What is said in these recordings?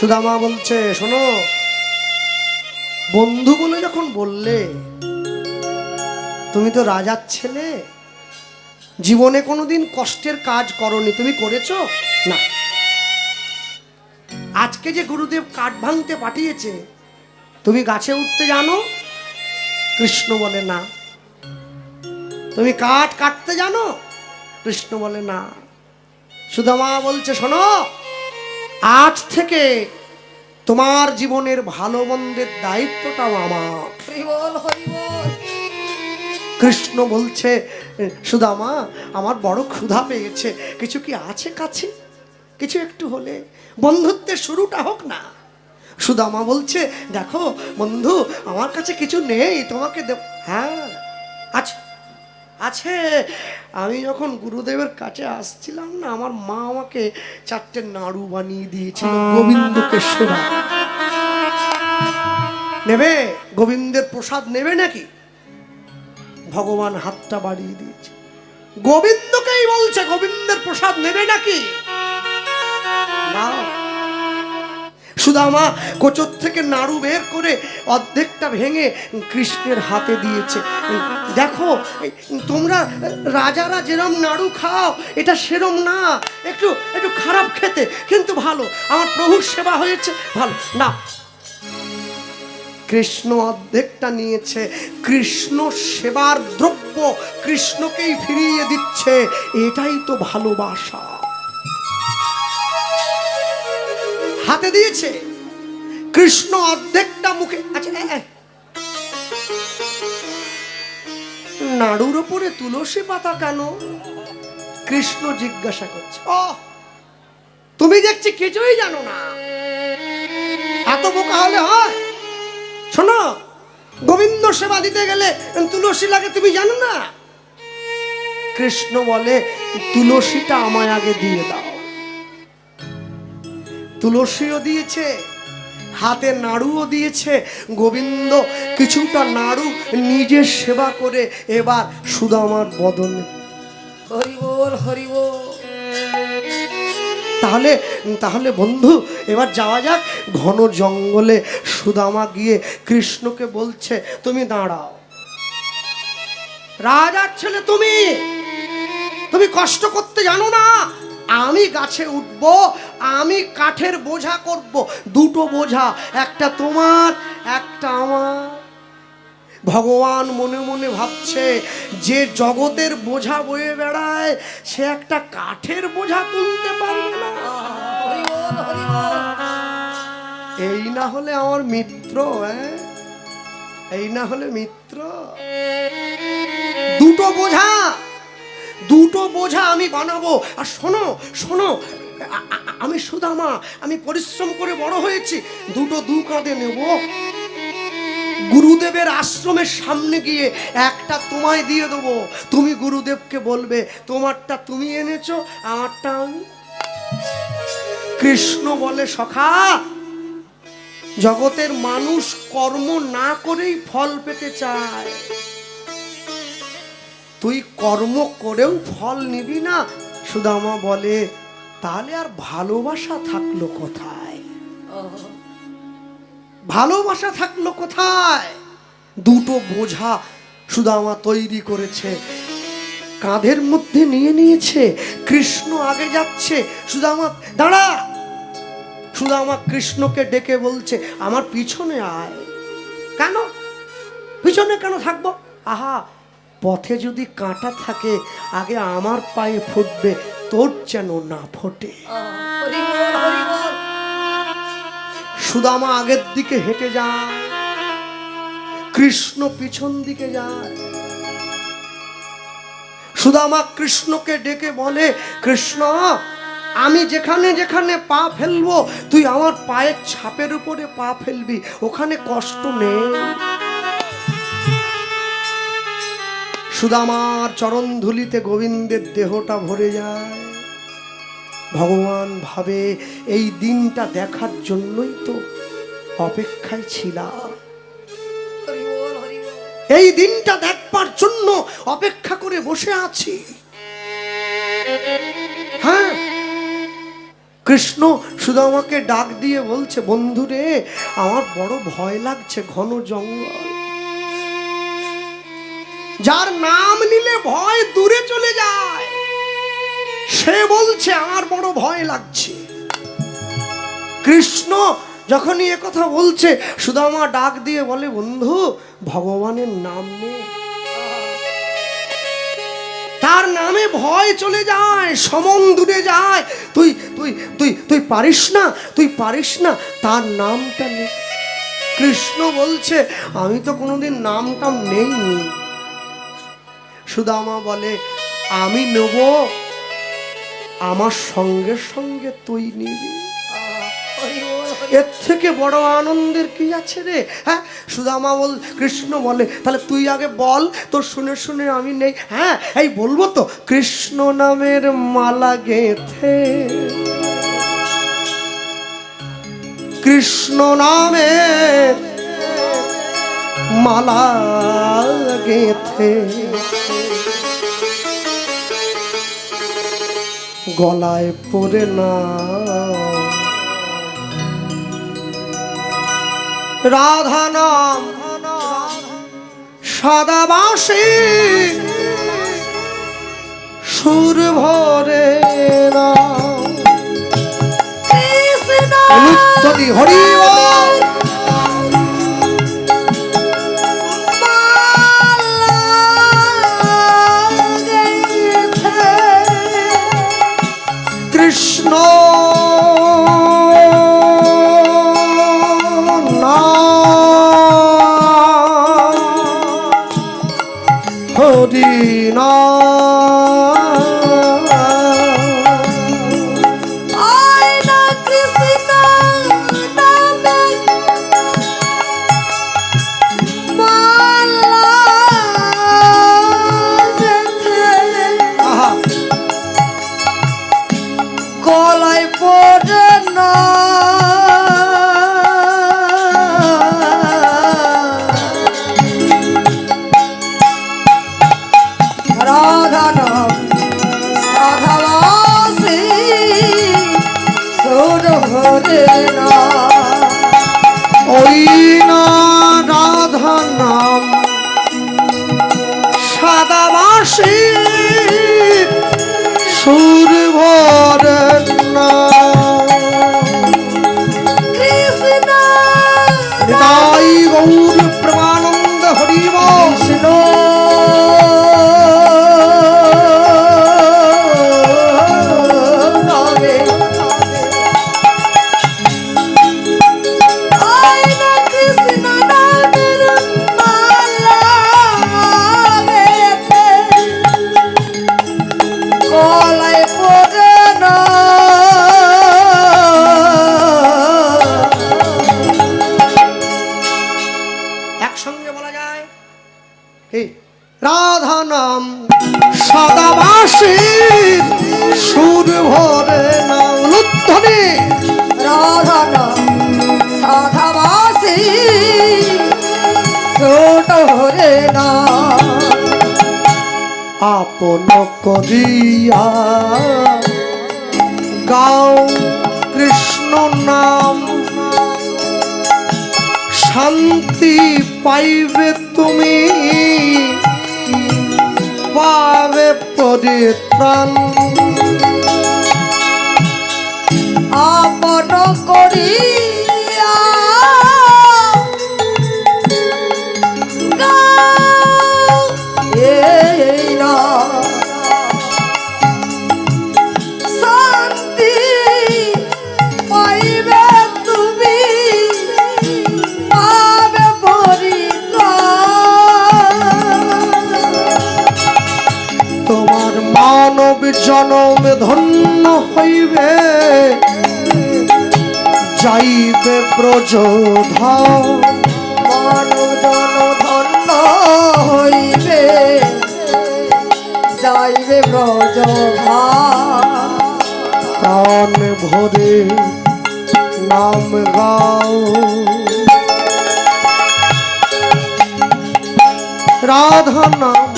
সুদামা বলছে, শোনো, বন্ধু বলে যখন বললে, তুমি তো রাজার ছেলে, জীবনে কোনোদিন কষ্টের কাজ করনি, তুমি করেছো না। আজকে যে গুরুদেব কাঠ ভাঙতে পাঠিয়েছে, তুমি গাছে উঠতে জানো? কৃষ্ণ বলে না। তুমি কাঠ কাটতে জানো? কৃষ্ণ বলে না। সুদামা বলছে, শোনো, আজ থেকে তোমার জীবনের ভালো মন্দের দায়িত্বটাও আমার। কৃষ্ণ বলছে, সুদামা, আমার বড় ক্ষুধা পেয়েছে, কিছু কি আছে কাছে? কিছু একটু হলে বন্ধুত্বের শুরুটা হোক না। সুদামা বলছে, দেখো বন্ধু, আমার কাছে কিছু নেই, তোমাকে দেব। হ্যাঁ আচ্ছা আছে। আমি যখন গুরুদেবের কাছে আসছিলাম না, আমার মা আমাকে 4টে নাড়ু বানিয়ে দিয়েছিল গোবিন্দকে সেবা। নেবে? গোবিন্দের প্রসাদ নেবে নাকি? ভগবান হাতটা বাড়িয়ে দিয়েছে, গোবিন্দকেই বলছে, গোবিন্দের প্রসাদ নেবে নাকি? না। সুদামা কোচর থেকে নাড়ু বের করে অর্ধেকটা ভেঙে কৃষ্ণের হাতে দিয়েছে। দেখো, তোমরা রাজারা যেরম নাড়ু খাও, এটা সেরম না, একটু একটু খারাপ খেতে, কিন্তু ভালো, আমার প্রভুর সেবা হয়েছে, ভালো না। কৃষ্ণ অর্ধেকটা নিয়েছে, কৃষ্ণ সেবার দ্রব্য কৃষ্ণকেই ফিরিয়ে দিচ্ছে, এটাই তো ভালোবাসা। হাতে দিয়েছে, কৃষ্ণ অর্ধেকটা মুখে। আচ্ছা, নাড়ুর উপরে তুলসী পাতা কেন? কৃষ্ণ জিজ্ঞাসা করছে। ও, তুমি দেখছি কিছুই জানো না, এত বোকা হলে হয়? শোনো, গোবিন্দ সেবা দিতে গেলে তুলসী লাগে, তুমি জানো না? কৃষ্ণ বলে, তুলসীটা আমায় আগে দিয়ে দাও। তুলসীও দিয়েছে, হাতে নাড়ুও দিয়েছে। গোবিন্দ কিছুটা নাড়ু নিজের সেবা করে এবার সুদামার বদনে। হরি বল, হরি বল। তাহলে তাহলে বন্ধু, এবার যাওয়া যাক ঘন জঙ্গলে। সুদামা গিয়ে কৃষ্ণকে বলছে, তুমি দাঁড়াও, রাজার ছেলে তুমি, তুমি কষ্ট করতে জানো না? আমি গাছে উঠব, আমি কাঠের বোঝা করব, 2টো বোঝা, একটা তোমার একটা আমার। ভগবান মনে মনে ভাবছে, যে জগতের বোঝা বয়ে বেড়ায়, সে একটা কাঠের বোঝা তুলতে পারবে না। এই না হলে আমার মিত্র, এই না হলে মিত্র। 2টো বোঝা, 2টো বোঝা আমি বানাবো। আর শোনো শোনো, আমি সুদামা, আমি পরিশ্রম করে বড় হয়েছি, 2 কাঁধে নেব। গুরুদেবের আশ্রমের সামনে গিয়ে একটা তোমায় দিয়ে দেবো, তুমি গুরুদেবকে বলবে তোমারটা তুমি এনেছো, আমারটা আমি। কৃষ্ণ বলে, সখা, জগতের মানুষ কর্ম না করেই ফল পেতে চায়, তুই কর্ম করেও ফল নিবি না। সুদামা বলে, তাহলে আর ভালোবাসা থাকলো কোথায়? ভালোবাসা থাকলো কোথায়? 2টো বোঝা সুদামা তৈরি করেছে, কাঁধের মধ্যে নিয়ে নিয়েছে। কৃষ্ণ আগে যাচ্ছে, সুদামা দাঁড়া। সুদামা কৃষ্ণকে ডেকে বলছে, আমার পিছনে আয়। কেন পিছনে কেন থাকবো? আহা, পথে যদি কাঁটা থাকে, আগে আমার পায়ে ফুটবে, তোর যেন না ফোটে। সুদামা আগের দিকে হেঁটে যায়, কৃষ্ণ পিছন দিকে যায়। সুদামা কৃষ্ণকে ডেকে বলে, কৃষ্ণ, আমি যেখানে যেখানে পা ফেলবো, তুই আমার পায়ের ছাপের উপরে পা ফেলবি, ওখানে কষ্ট নেই। সুদামার চরণ ধুলিতে গোবিন্দের দেহটা ভরে যায়। ভগবান ভাবে, এই দিনটা দেখার জন্যই তো অপেক্ষায় ছিলাম, এই দিনটা দেখবার জন্য অপেক্ষা করে বসে আছি। হ্যাঁ, কৃষ্ণ শুধু আমাকে ডাক দিয়ে বলছে, বন্ধু রে আমার বড় ভয় লাগছে, ঘন জঙ্গল, যার নাম নিলে ভয় দূরে চলে যায়, সে বলছে আমার বড় ভয় লাগছে। কৃষ্ণ যখনই এ কথা বলছে, সুদামা ডাক দিয়ে বলে, বন্ধু ভগবানের নাম নে, তার নামে ভয় চলে যায়, সমন দূরে যায়। তুই তুই তুই তুই পারিস না, তুই পারিস না, তার নামটা নে। কৃষ্ণ বলছে, আমি তো কোনোদিন নামটা নেইনি। সুদামা বলে, আমি নেব, আমার সঙ্গে সঙ্গে তুই নিবি। এর থেকে বড় আনন্দের কি আছে রে? হ্যাঁ, সুদামা বল, কৃষ্ণ বলে, তাহলে তুই আগে বল, তোর শুনে শুনে আমি নেই। হ্যাঁ, এই বলবো তো, কৃষ্ণ নামের মালা গেথে, কৃষ্ণ নামের মালা গেথে গলায় পরে না, রাধা নাম সাদা বাঁশি সুর ভরে না। অনুত্ততি হরি বল। কৃষ্ণ হরি গলায় পড়ে না, রাধা নাম সাধা বাঁশি সুর ভরে না। ওই না রাধা নাম সাদা বাঁশি সুর ভরে না। কৃষ্ণ তাই গৌর প্রেমানন্দ হরি বল। কৃষ্ণ নামে আয়না, কৃষ্ণ নামের মালা গেথে গলায় পড়ে না। একসঙ্গে বলা যায়, হে রাধা নাম সাদা বাঁশি সুর ভরে না। অনুধ্বনি রাধা নাম সাধা বাঁশি ছোট হরে না। আপন করিয়া গাও কৃষ্ণ নাম, শান্তি পাইবে তুমি, পাবে পরিত্রাণ। আপন করিয়া গাও এই নাম, শান্তি পাইবে তুমি, পাবে পরিত্রাণ। তোমার মানব জনম ধন্য হইবে, যাইবে ব্রজধাম। মানব জন ধন্য হইবে, যাইবে ব্রজধাম। প্রাণ ভরে নাম গাও, রাধা নাম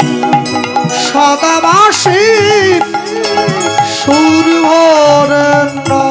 সাদা বাঁশি সুর ভরে না।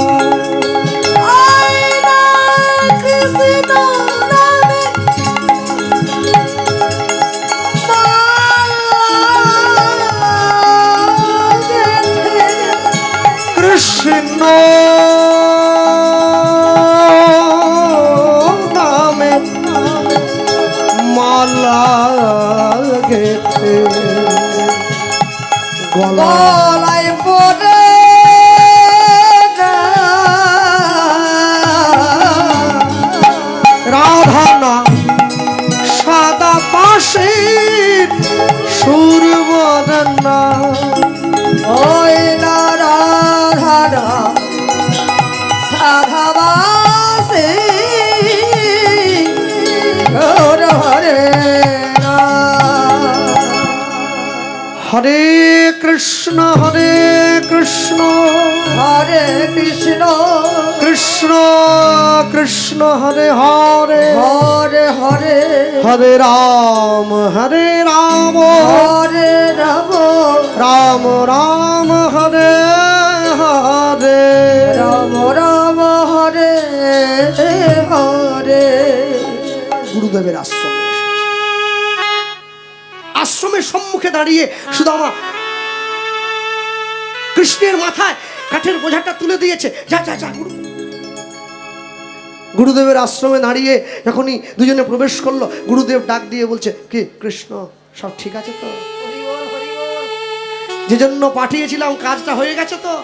বাসে হরে হরে হরে কৃষ্ণ কৃষ্ণ কৃষ্ণ কৃষ্ণ হরে হরে হরে হরে হরে রাম হরে রাম হরে রাম রাম রাম হরে হরে রাম রাম হরে হরে। গুরুদেবের আশ্রমের সম্মুখে দাঁড়িয়ে সুদামা কৃষ্ণের মাথায় কাঠের বোঝাটা তুলে দিয়েছে। যা যা যা গুরুদেবের আশ্রমে দাঁড়িয়ে যখনই দুজনে প্রবেশ করলো, গুরুদেব ডাক দিয়ে বলছে, কি কৃষ্ণ সব ঠিক আছে তো? যে জন্য পাঠিয়েছিলাম কাজটা হয়ে গেছে তো?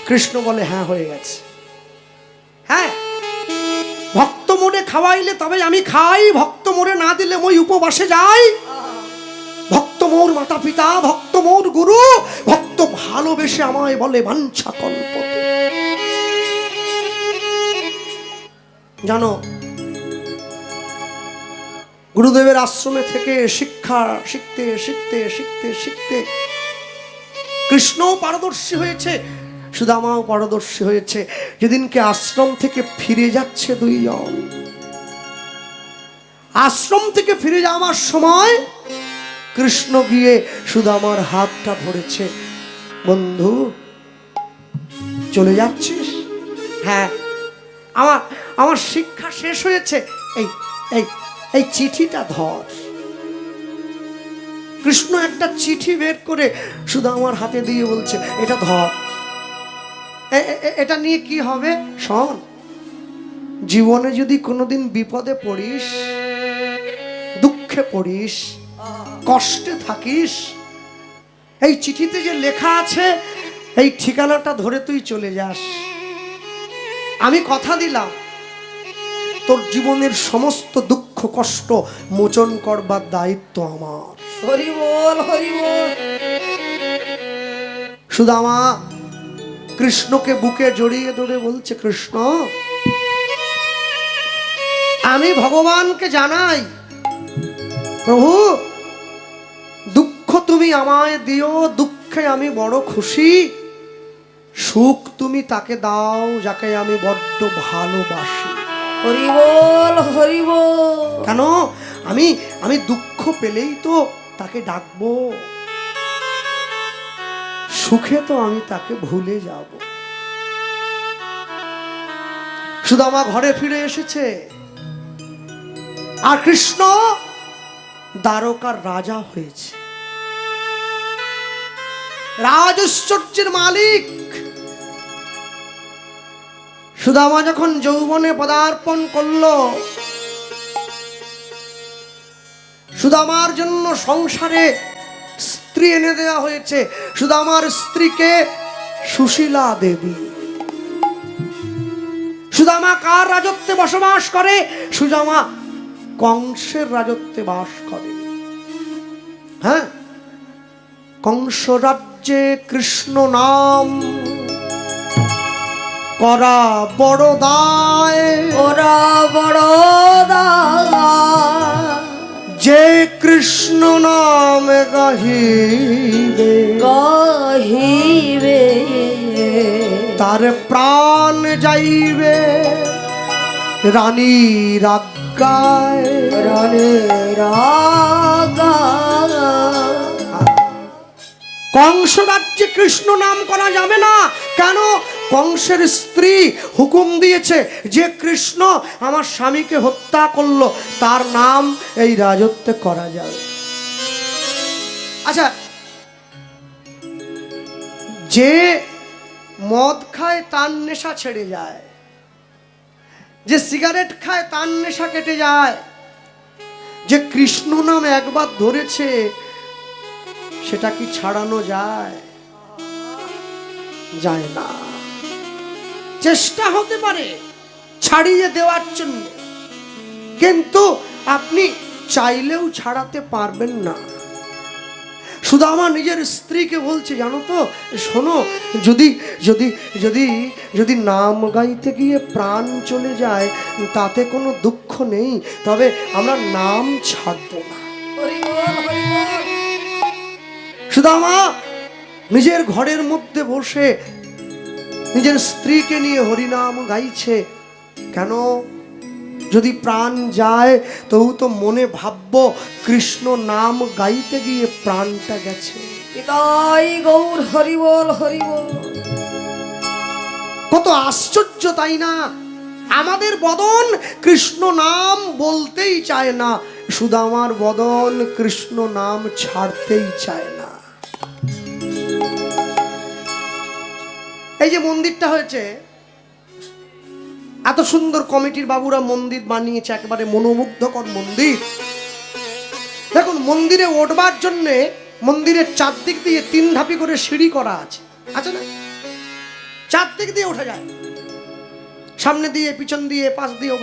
কৃষ্ণ বলে, হ্যাঁ হয়ে গেছে। হ্যাঁ, ভক্ত মোড়ে খাওয়াইলে তবে আমি খাই, ভক্ত মোড়ে না দিলে মই উপবাসে যাই। ভক্ত মোর মাতা পিতা, ভক্ত মোর গুরু, ভক্ত ভালোবেসে আমায় বলে বাঞ্ছা কল্পতে। জানো, গুরুদেবের আশ্রমে থেকে শিক্ষা শিখতে শিখতে শিখতে শিখতে কৃষ্ণও পারদর্শী হয়েছে, সুদামাও পারদর্শী হয়েছে। যেদিনকে আশ্রম থেকে ফিরে যাচ্ছে দুইজন, আশ্রম থেকে ফিরে যাওয়ার সময় কৃষ্ণ গিয়ে সুদামার হাতটা ধরেছে। বন্ধু, চলে যাচ্ছিস? হ্যাঁ, আমার শিক্ষা শেষ হয়েছে, এই এই এই চিঠিটা ধর। কৃষ্ণ একটা চিঠি বের করে সুদামার হাতে দিয়ে বলছে, এটা ধর, এটা নিয়ে কি হবে শোন। জীবনে যদি কোনোদিন বিপদে পড়িস, দুঃখে পড়িস, কষ্টে থাকিস, এই চিঠিতে যে লেখা আছে এই ঠিকানাটা ধরে তুই চলে যাস। আমি কথা দিলাম, তোর জীবনের সমস্ত দুঃখ কষ্ট মোচন করবার দায়িত্ব আমার। হরি বল হরি বল। সুদামা কৃষ্ণকে বুকে জড়িয়ে ধরে বলছে, কৃষ্ণ, আমি ভগবানকে জানাই, প্রভু দুঃখ তুমি আমায় দিও, দুঃখে আমি বড় খুশি, সুখ তুমি তাকে দাও যাকে আমি বড্ড ভালোবাসি। হরি বল হরি বল। কেন? আমি দুঃখ পেলেই তো তাকে ডাকবো, সুখে তো আমি তাকে ভুলে যাব। সুদামা ঘরে ফিরে এসেছে, আর কৃষ্ণ দ্বারকার রাজা হয়েছে, রাজৈশ্বর্যের মালিক। সুদামা যখন যৌবনে পদার্পণ করলো, সুদামার জন্য সংসারে স্ত্রী এনে দেওয়া হয়েছে। সুদামার স্ত্রীকে সুশীলা দেবী। সুদামা কার রাজত্বে বসবাস করে? সুদামা কংসের রাজত্বে বাস করে। হ্যাঁ, কংস রাজ্যে কৃষ্ণ নাম করা বড় দায়, ওরা বড় দায়। যে কৃষ্ণ নাম গাহিবে গাহিবে তার প্রাণ যাইবে রানীর আজ্ঞায়। রানীর আজ্ঞায়। কংস রাজ্যে কৃষ্ণ নাম করা যাবে না। কেন? কংসের স্ত্রী হুকুম দিয়েছে, যে কৃষ্ণ আমার স্বামীকে হত্যা করলো তার নাম এই রাজত্বে করা যাবে। আচ্ছা, যে মদ খায় তার নেশা ছেড়ে যায়, যে সিগারেট খায় তার নেশা কেটে যায়, যে কৃষ্ণ নাম একবার ধরেছে সেটা কি ছাড়ানো যায়? যায় না। চেষ্টা হতে পারে ছাড়িয়ে দেওয়ার জন্য, কিন্তু আপনি চাইলেও ছাড়াতে পারবেন না। সুদামা নিজের স্ত্রীকে বলছে, জানো তো, শোনো, যদি যদি যদি যদি নাম গাইতে গিয়ে প্রাণ চলে যায় তাতে কোনো দুঃখ নেই, তবে আমরা নাম ছাড়বো না। হরি বল হরি বল। সুদামা নিজের ঘরের মধ্যে বসে নিজের স্ত্রীকে নিয়ে হরিনাম গাইছে। কেন? যদি প্রাণ যায় তবু তো মনে ভাববো কৃষ্ণ নাম গাইতে গিয়ে প্রাণটা গেছে। তাই গৌর হরি বল হরি বল। কত আশ্চর্য, তাই না? আমাদের বদন কৃষ্ণ নাম বলতেই চায় না, সুদামার বদন কৃষ্ণ নাম ছাড়তেই চায় না। এই যে মন্দিরটা হয়েছে, এত সুন্দর কমিটির বাবুরা মন্দির বানিয়েছে, একেবারে মনোমুগ্ধকর মন্দির। দেখুন, মন্দিরে উঠবার জন্য মন্দিরের চারদিক দিয়ে 3 ধাপি করে সিঁড়ি করা আছে, আছে না? চারদিক দিয়ে ওঠা যায়, সামনে দিয়ে, পিছন দিয়ে, পাশ দিয়ে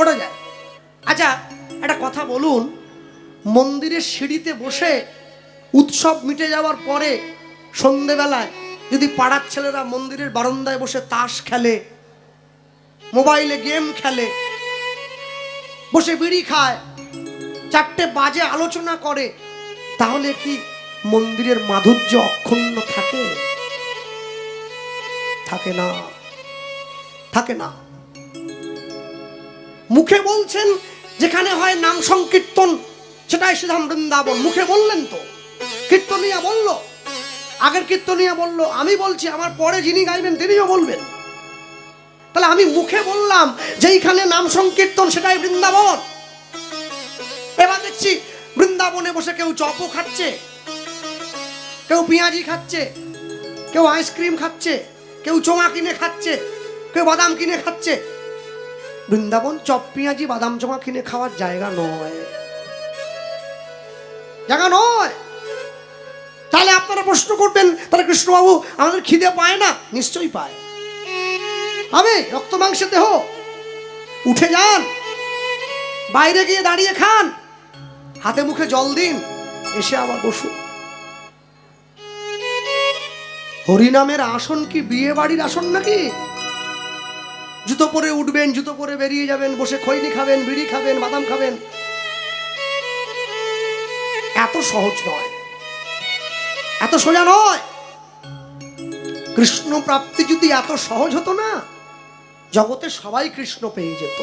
ওঠা যায়। আচ্ছা, একটা কথা বলুন, মন্দিরের সিঁড়িতে বসে উৎসব মিটে যাওয়ার পরে সন্ধেবেলায় যদি পাড়ার ছেলেরা মন্দিরের বারান্দায় বসে তাস খেলে, মোবাইলে গেম খেলে, বসে বিড়ি খায়, 4টে বাজে আলোচনা করে, তাহলে কি মন্দিরের মাধুর্য অক্ষুণ্ণ থাকে? থাকে না, থাকে না। মুখে বলছেন যেখানে হয় নাম সংকীর্তন সেটাই শ্রীধাম বৃন্দাবন, মুখে বললেন তো। কীর্তনিয়া বলল, আগের কীর্তনিয়া বলল, আমি বলছি, আমার পরে যিনি গাইবেন তিনিও বলবেন। তাহলে আমি মুখে বললাম যেইখানে নাম সংকীর্তন সেটাই বৃন্দাবন। এবার দেখছি বৃন্দাবনে বসে কেউ চপও খাচ্ছে, কেউ পেঁয়াজি খাচ্ছে, কেউ আইসক্রিম খাচ্ছে, কেউ চোঙা কিনে খাচ্ছে, কেউ বাদাম কিনে খাচ্ছে। বৃন্দাবন চপ পেঁয়াজি বাদাম চোঙা কিনে খাওয়ার জায়গা নয়, জায়গা নয়। তাহলে আপনারা প্রশ্ন করবেন, তাহলে কৃষ্ণবাবু আমাদের খিদে পায় না? নিশ্চয়ই পায়, হবে। রক্ত মাংসের দেহ, উঠে যান, বাইরে গিয়ে দাঁড়িয়ে খান, হাতে মুখে জল দিন, এসে আবার বসুন। হরিনামের আসন কি বিয়ে বাড়ির আসন নাকি? জুতো পরে উঠবেন, জুতো পরে বেরিয়ে যাবেন, বসে খৈনি খাবেন, বিড়ি খাবেন, বাদাম খাবেন। এত সহজ নয়, এত সোজা নয়। কৃষ্ণ প্রাপ্তি যদি এত সহজ হতো না, জগতে সবাই কৃষ্ণ পেয়ে যেত।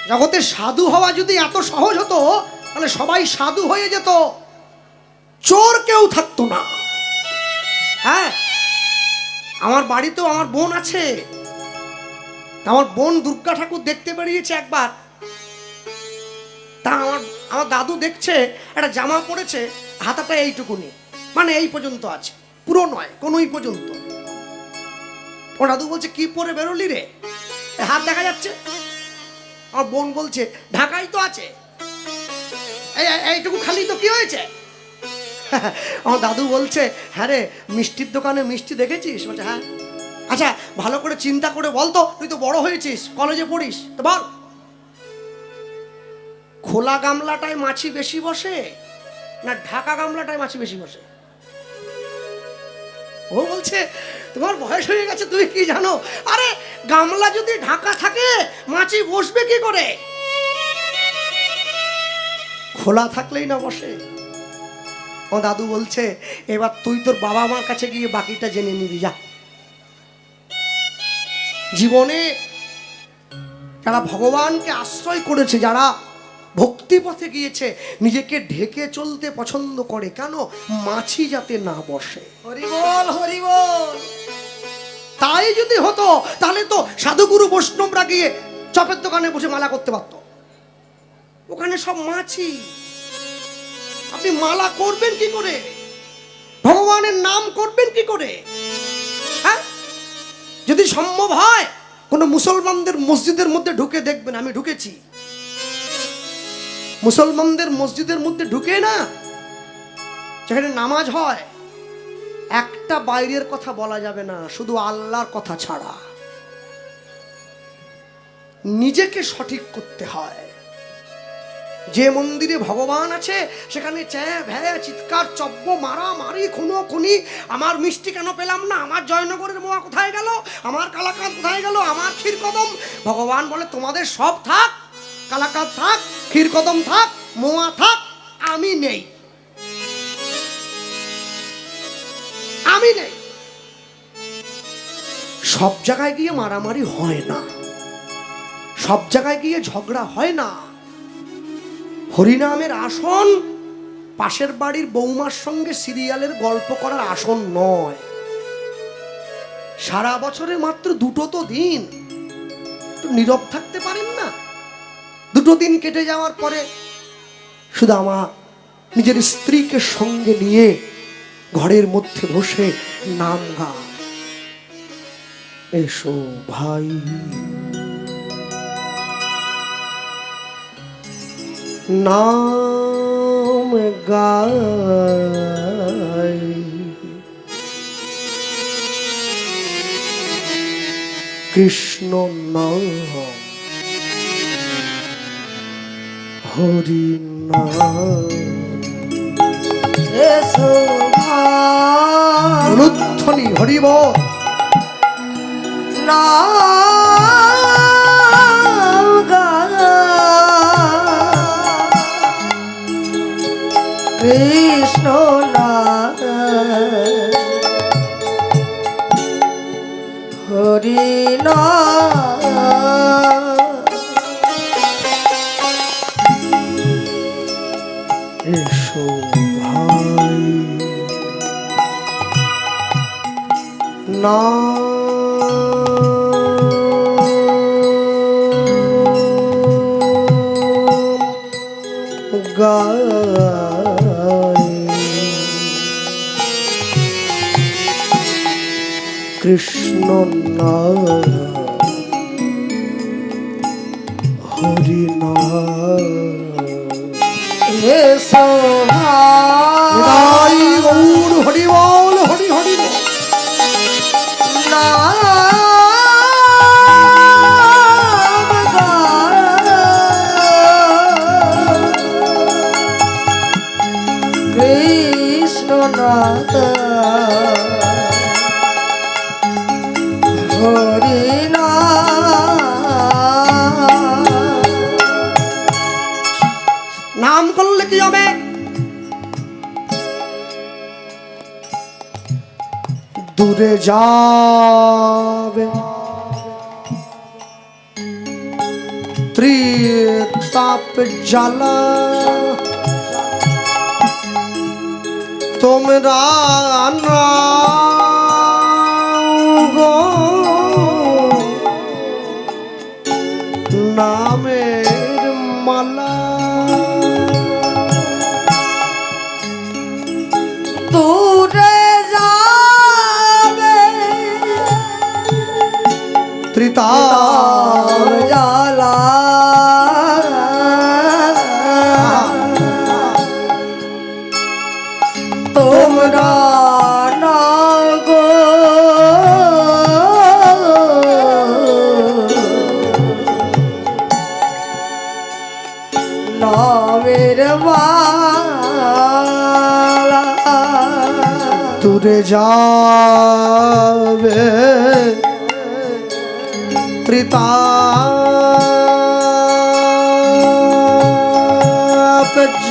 জগতে সাধু হওয়া যদি এত সহজ হতো, তাহলে সবাই সাধু হয়ে যেত, চোর কেউ থাকতো না। হ্যাঁ, আমার বাড়িতেও আমার বোন আছে। আমার বোন দুর্গা ঠাকুর দেখতে বেরিয়েছে একবার। তা আমার দাদু দেখছে একটা জামা পরেছে, হাতাটা এইটুকুনি, মানে এই পর্যন্ত আছে, পুরো নয়, কোনোই পর্যন্ত। ও দাদু বলছে, কি পরে বেরোলি রে, হাত দেখা যাচ্ছে? আমার বোন বলছে, ঢাকাই তো আছে, এইটুকু খালি তো কি হয়েছে? আমার দাদু বলছে, হ্যাঁ রে, মিষ্টির দোকানে মিষ্টি দেখেছিস? বলছে হ্যাঁ। আচ্ছা, ভালো করে চিন্তা করে বল তো, তুই তো বড় হয়েছিস, কলেজে পড়িস, তো বল, খোলা গামলাটায় মাছি বেশি বসে না ঢাকা গামলাটায় মাছি বেশি বসে? ও বলছে, তোমার বয়স হয়ে গেছে, তুমি কি জানো? আরে, গামলা যদি ঢাকা থাকে মাছি বসবে কি করে? খোলা থাকলেই না বসে। ও দাদু বলছে, এবার তুই তোর বাবা মার কাছে গিয়ে বাকিটা জেনে নিবি, যা। জীবনে যারা ভগবানকে আশ্রয় করেছে, যারা ভক্তি পথে গিয়েছে, নিজেকে ঢেকে চলতে পছন্দ করে। কেন? মাছি যাতে না বসে। হরি বল হরি বল। তাই যদি হতো তাহলে তো সাধুগুরু বৈষ্ণবরা গিয়ে চপের দোকানে বসে মালা করতে পারতো। ওখানে সব মাছি, আপনি মালা করবেন কি করে? ভগবানের নাম করবেন কি করে? হ্যাঁ, যদি সম্ভব হয় কোনো মুসলমানদের মসজিদের মধ্যে ঢুকে দেখবেন। আমি ঢুকেছি মুসলমানদের মসজিদের মধ্যে, ঢুকে না, যেখানে নামাজ হয়, একটা বাইরের কথা বলা যাবে না, শুধু আল্লাহর কথা ছাড়া। নিজেকে সঠিক করতে হয়। যে মন্দিরে ভগবান আছে সেখানে চ্যাঁ ভ্যা চিৎকার চব্য মারামারি খুনোখুনি, আমার মিষ্টি কেন পেলাম না, আমার জয়নগরের মোয়া কোথায় গেল, আমার কালাকাঁদ কোথায় গেল, আমার ক্ষীরকদম। ভগবান বলে তোমাদের সব থাক, কালাকাঁদ থাক, ক্ষীরকদম থাক, মোয়া থাক, আমি নেই, আমি নেই। সব জায়গায় গিয়ে মারামারি হয় না, সব জায়গায় গিয়ে ঝগড়া হয় না। হরিনামের আসন পাশের বাড়ির বৌমার সঙ্গে সিরিয়ালের গল্প করার আসন নয়। সারা বছরে মাত্র দুটো তো দিন, তো নীরব থাকতে পারেন না? দুটো দিন কেটে যাওয়ার পরে শুধু আমার নিজের স্ত্রীকে সঙ্গে নিয়ে ঘরের মধ্যে বসে নাম গা, এসো ভাই নাম গাই, কৃষ্ণ নাম হরি নাম। এসো ভাই অনুধ্বনি হরি বল। নাম গাই, কৃষ্ণ নাম হরি নাম। এসো ভাই নাম গাই, কৃষ্ণ নাম হরি নাম। এসো ভাই গৌর হরি বল, হরি হরি বল। নাম গাই, কৃষ্ণ নাম হরি নাম করলে কি হবে? দূরে যাবে ত্রিতাপ জ্বালা, তোমরা গো নামের মালা, দূরে যাবে ত্রিতাপ জ্বালা, তোমরা না গো নামের মালা, দূরে যাবে ত্রিতাপ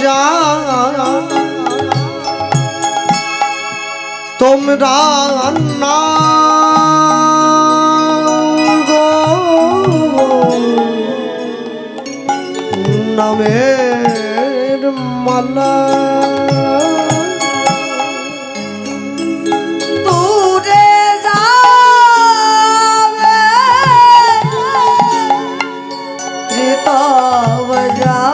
জ্বালা, তোমরা না গো নামের মালা, দূরে যাবে ত্রিতাপ জ্বালা,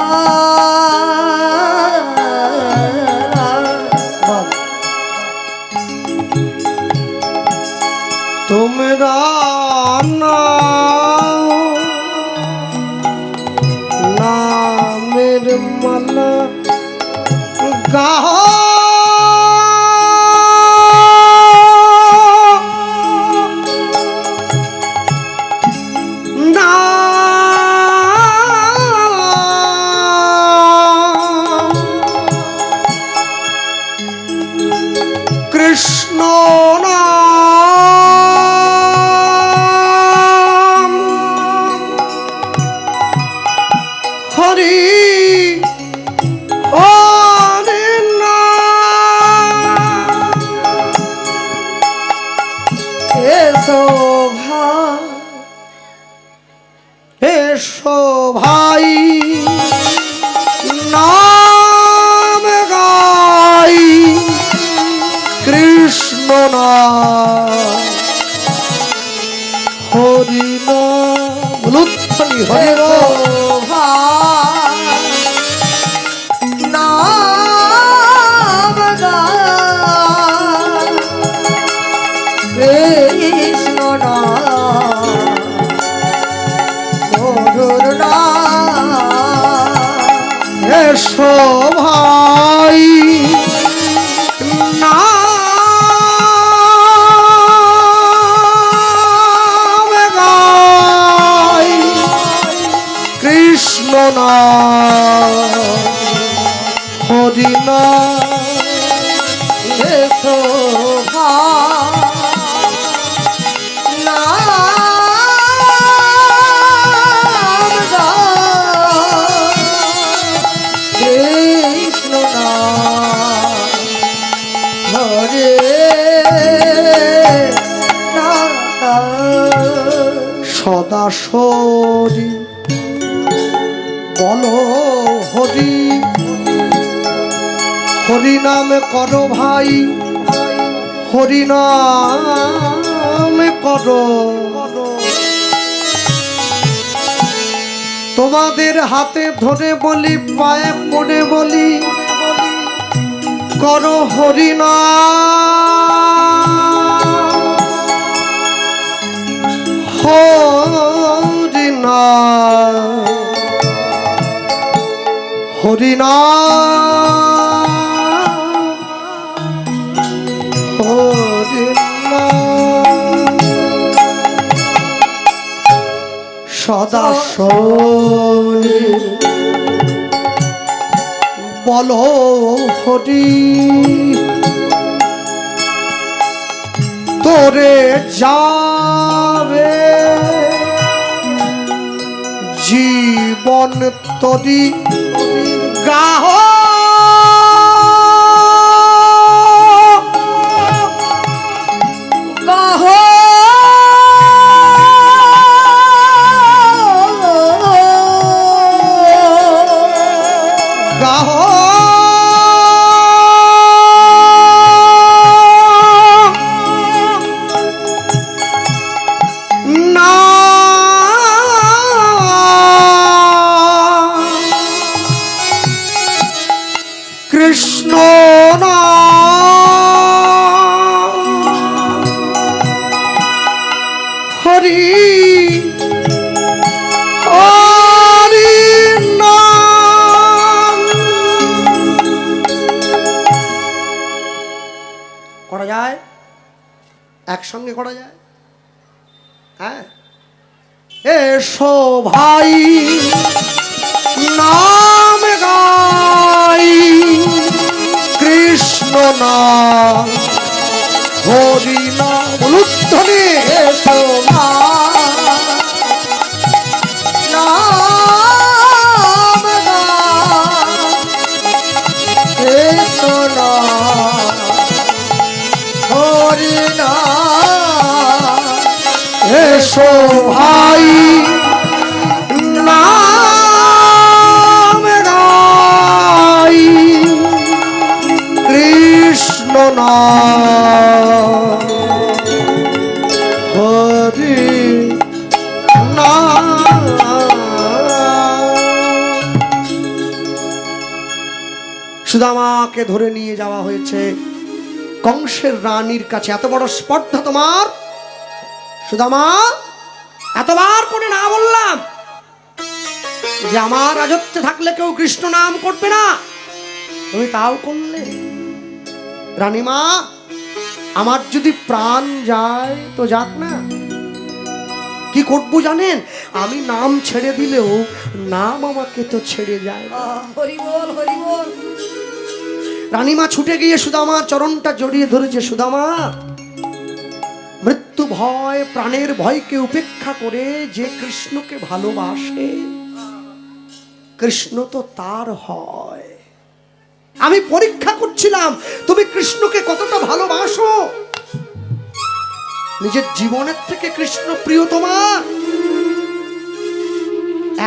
তোমরা না নামের মালা এসো ভাই নাম গাই কৃষ্ণ নাম হরি নাম লুৎফনি হরি নাম গায় কৃষ্ণ নাম মধুর নাম এসো ভাই নাম গাই কৃষ্ণ নাম হরি নাম এসো নাম গায় কৃষ্ণ নাম হরে নাম সদা সরি বলো হরি হরি নাম করো ভাই হরি নাম করো তোমাদের হাতে ধরে বলি পায়ে পড়ে বলি করো হরি নাম হরি নাম হরি নাম হরি নাম সদা সরি বলো হরি তোরে যাবে জীবন তরি গাহ গাহ গাহ না কৃষ্ণ নাম হরি হরি নাম করা যায় একসঙ্গে করা যায় হ্যাঁ এসো ভাই নাম গাই কৃষ্ণ নাম হরি নাম বলুধ্বনি এসো নাম গায় কৃষ্ণ নাম হরি নাম এসো ভাই নাম গাই কৃষ্ণ নাম হরি নাম সুদামাকে ধরে নিয়ে যাওয়া হয়েছে কংসের রানীর কাছে। এত বড় স্পর্ধা তোমার সুদামা, এতবার করে না বললাম যে আমার রাজত্বে থাকলে কেউ কৃষ্ণ নাম করবে না, তুমি তাও করলে। রানীমা, আমার যদি প্রাণ যায় তো যাক না, কি করবো জানেন? আমি নাম ছেড়ে দিলেও নাম আমাকে তো ছেড়ে যায় না। হরি বল হরি বল। রানীমা ছুটে গিয়ে সুদামার চরণটা জড়িয়ে ধরেছে। সুদামা, মৃত্যু ভয় প্রাণের ভয়কে উপেক্ষা করে যে কৃষ্ণকে ভালোবাসে কৃষ্ণ তো তার হয়। আমি পরীক্ষা করছিলাম তুমি কৃষ্ণকে কতটা ভালোবাসো। নিজের জীবনের থেকে কৃষ্ণ প্রিয় তোমার।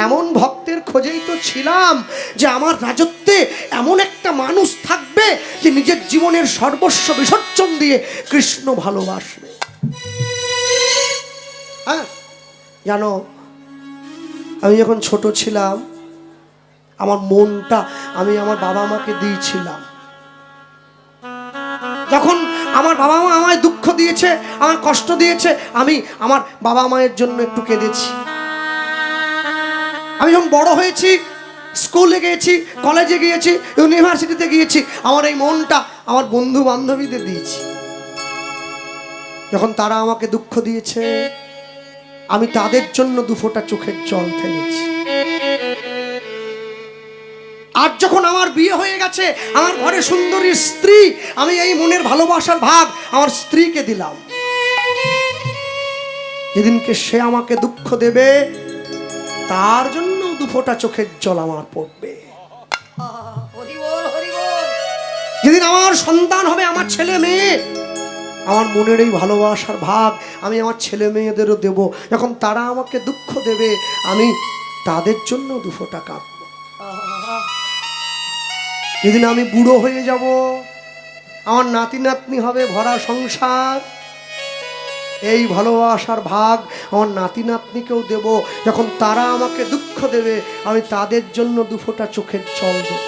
এমন ভক্তের খোঁজেই তো ছিলাম যে আমার রাজত্বে এমন একটা মানুষ থাকবে যে নিজের জীবনের সর্বস্ব বিসর্জন দিয়ে কৃষ্ণ ভালোবাসবে। হ্যাঁ, জানো, আমি যখন ছোট ছিলাম আমার মনটা আমি আমার বাবা মাকে দিয়েছিলাম। যখন আমার বাবা মা আমায় দুঃখ দিয়েছে, আমায় কষ্ট দিয়েছে, আমি আমার বাবা মায়ের জন্য একটু কেঁদেছি। আমি যখন বড় হয়েছি, স্কুলে গিয়েছি, কলেজে গিয়েছি, ইউনিভার্সিটিতে গিয়েছি, আমার এই মনটা আমার বন্ধু বান্ধবীদের দিয়েছি। যখন তারা আমাকে দুঃখ দিয়েছে আমি তাদের জন্য দুফোঁটা চোখের জল ফেলেছি। আজ যখন আমার বিয়ে হয়ে গেছে, আমার ঘরে সুন্দরী স্ত্রী, আমি এই মনের ভালোবাসার ভাগ আমার স্ত্রীকে দিলাম। যেদিনকে সে আমাকে দুঃখ দেবে তার জন্য দুফোঁটা চোখের জল আমার পড়বে। হরি বল, হরি বল। যেদিন আমার সন্তান হবে, আমার ছেলে মেয়ে, আমার মনের এই ভালোবাসার ভাগ আমি আমার ছেলে মেয়েদেরও দেব। যখন তারা আমাকে দুঃখ দেবে আমি তাদের জন্য দুফোঁটা কাঁদবো। যেদিন আমি বুড়ো হয়ে যাব, আমার নাতি নাতনি হবে, ভরা সংসার, এই ভালোবাসার ভাগ আমার নাতি নাতনিকেও দেব। যখন তারা আমাকে দুঃখ দেবে আমি তাদের জন্য দুফোঁটা চোখের জল দেব।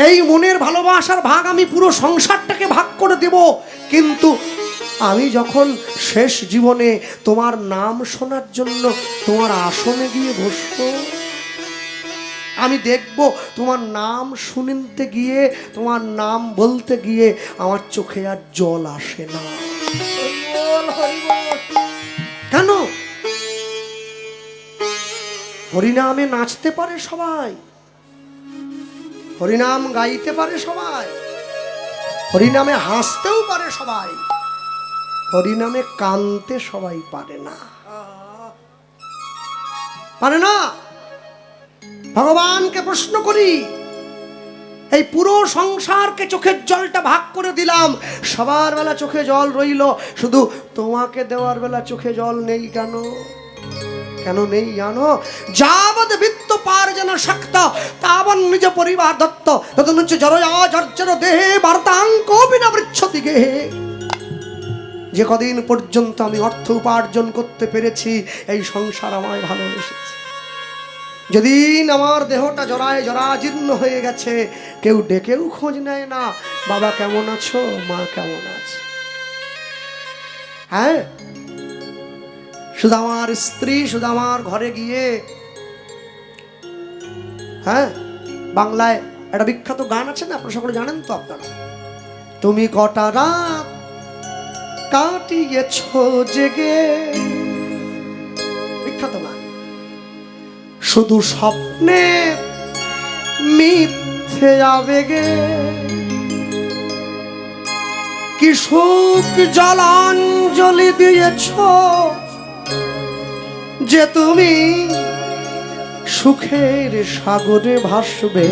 এই মনের ভালোবাসার ভাগ আমি পুরো সংসারটাকে ভাগ করে দেব। কিন্তু আমি যখন শেষ জীবনে তোমার নাম শোনার জন্য তোমার আসনে গিয়ে বসবো, আমি দেখব তোমার নাম শুনতে গিয়ে, তোমার নাম বলতে গিয়ে আমার চোখে আর জল আসে না। হরি বল, হরি বল। কেন? হরিনামে নাচতে পারে সবাই, হরিনাম গাইতে পারে সবাই, হরিনামে হাসতেও পারে সবাই, হরিনামে কাঁদতে সবাই পারে না। পারে না। ভগবানকে প্রশ্ন করি, এই পুরো সংসারকে চোখের জলটা ভাগ করে দিলাম, সবার বেলা চোখে জল রইল, শুধু তোমাকে দেওয়ার বেলা চোখে জল নেই কেন? কেন নেই জানো? যাবৎ বৃত্ত পার যেন শক্ত তাবন নিজ পরিবার দত্ত তদনুচ্চ জরয়া জর্জর দেহে বার্তাঙ্ক বিনা বৃচ্ছতি গেহে। যে কদিন পর্যন্ত আমি অর্থ উপার্জন করতে পেরেছি এই সংসার আমায় ভালোবেসেছে। যেদিন আমার দেহটা জরায় জরাজীর্ণ হয়ে গেছে কেউ ডেকেও খোঁজ নেয় না, বাবা কেমন আছো, মা কেমন আছে। হ্যাঁ, শুধু আমার স্ত্রী শুধু আমার ঘরে গিয়ে, হ্যাঁ, বাংলায় একটা বিখ্যাত গান আছে না, আপনারা সকলে জানেন তো আপনারা, তুমি কটা রাত কাটিয়েছ জেগে, বিখ্যাত গান। শুধু স্বপ্নে মিথ্যে আবেগে কি সুখ জলাঞ্জলি দিয়েছ যে তুমি সুখের সাগরে ভাসবে।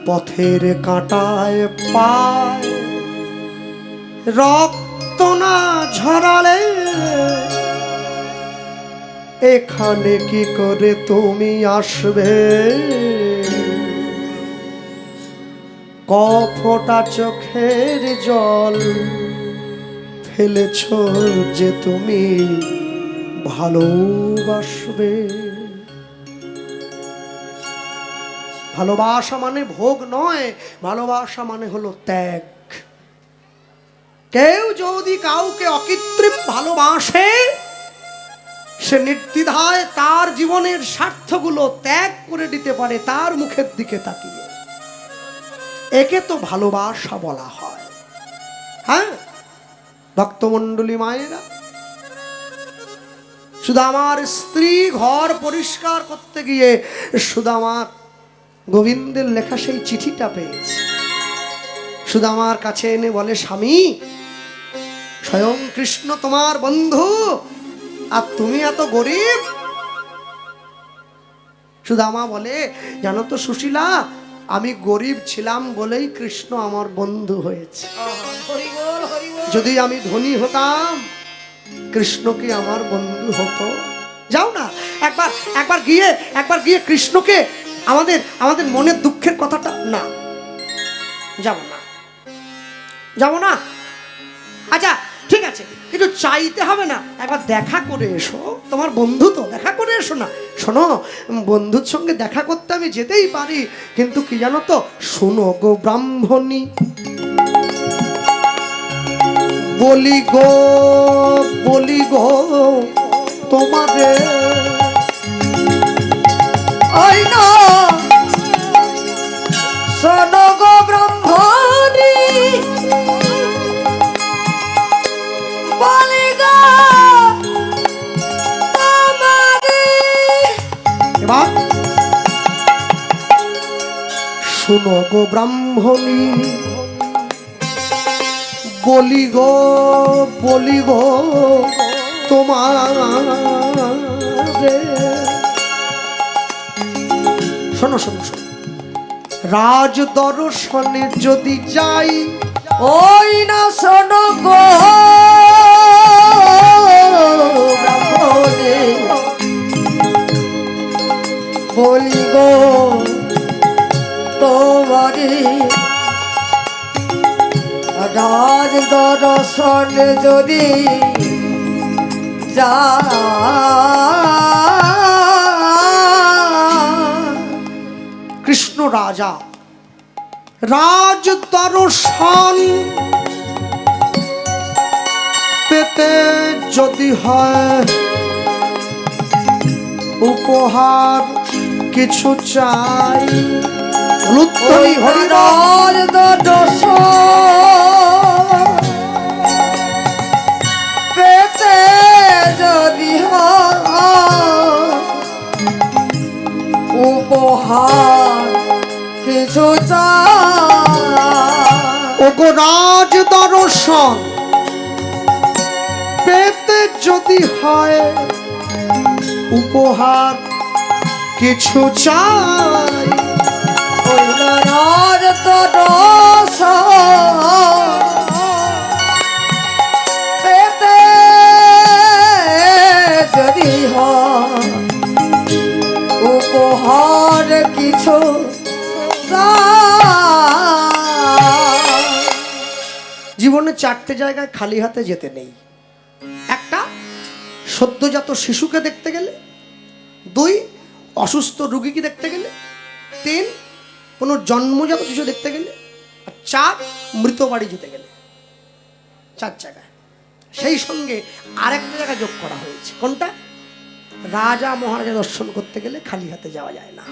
পথের কাঁটায় পায় রক্ত না ঝরালে এখানে কি করে তুমি আসবে। কফোঁটা চোখের জল ফেলেছ যে তুমি ভালোবাসবে। ভালোবাসা মানে ভোগ নয়, ভালোবাসা মানে হলো ত্যাগ। কেউ যদি কাউকে অকৃত্রিম ভালোবাসে সে নির্দ্বিধায় তার জীবনের স্বার্থগুলো ত্যাগ করে দিতে পারে তার মুখের দিকে তাকিয়ে। একে তো ভালোবাসা বলা হয়। হ্যাঁ ভক্তমণ্ডলী মায়েরা, শুধু আমার স্ত্রী ঘর পরিষ্কার করতে গিয়ে শুধু আমার গোবিন্দের লেখা সেই চিঠিটা পেয়েছি। শুধু আমার কাছে এনে বলে, স্বামী স্বয়ং কৃষ্ণ তোমার বন্ধু আর তুমি এত গরিব। সুদামা বলে, জানো তো সুশীলা, আমি গরিব ছিলাম বলেই কৃষ্ণ আমার বন্ধু হয়েছে। হরি বল, হরি বল। যদি আমি ধনী হতাম কৃষ্ণ কি আমার বন্ধু হতো? যাও না, একবার গিয়ে কৃষ্ণকে আমাদের মনের দুঃখের কথাটা না, যাব না। আচ্ছা ঠিক আছে, কিন্তু চাইতে হবে না, একবার দেখা করে এসো, তোমার বন্ধু তো, দেখা করে এসো না। শোনো, বন্ধুর সঙ্গে দেখা করতে আমি যেতেই পারি, কিন্তু কি জানো তো, শোনো গো ব্রাহ্মণী, বলি গো তোমাদের ওই না শোনো গো ব্রাহ্মণী, বলি গো তোমারে। এবার শোনো গো ব্রাহ্মণী, বলি গো তোমার শোনো, রাজ দর্শনে যদি যাই, ওই না শোনো গো ব্রাহ্মণী, বলি গো তোমারে। রাজ দর্শন যদি যা কৃষ্ণ রাজা, রাজ দর্শন পেতে যদি হয়, উপহার কিছু চাই। ওই হরিরাজ দর্শন পেতে যদি হয়, উপহার কিছু চাই। ওগো রাজ দর্শন পেতে যদি হয়, উপহার কিছু চাই। ওই রাজ দর্শন পেতে যদি হয়, উপহার কিছু জীবনে চারটে জায়গায় খালি হাতে যেতে নেই। একটা, সদ্যজাত শিশুকে দেখতে গেলে। দুই, অসুস্থ রোগীকে দেখতে গেলে। তিন, কোনো জন্মজাত শিশু দেখতে গেলে। আর চার, মৃত বাড়ি যেতে গেলে। 4 জায়গায়। সেই সঙ্গে আরেকটা জায়গা যোগ করা হয়েছে। কোনটা? রাজা মহারাজা দর্শন করতে গেলে খালি হাতে যাওয়া যায় না।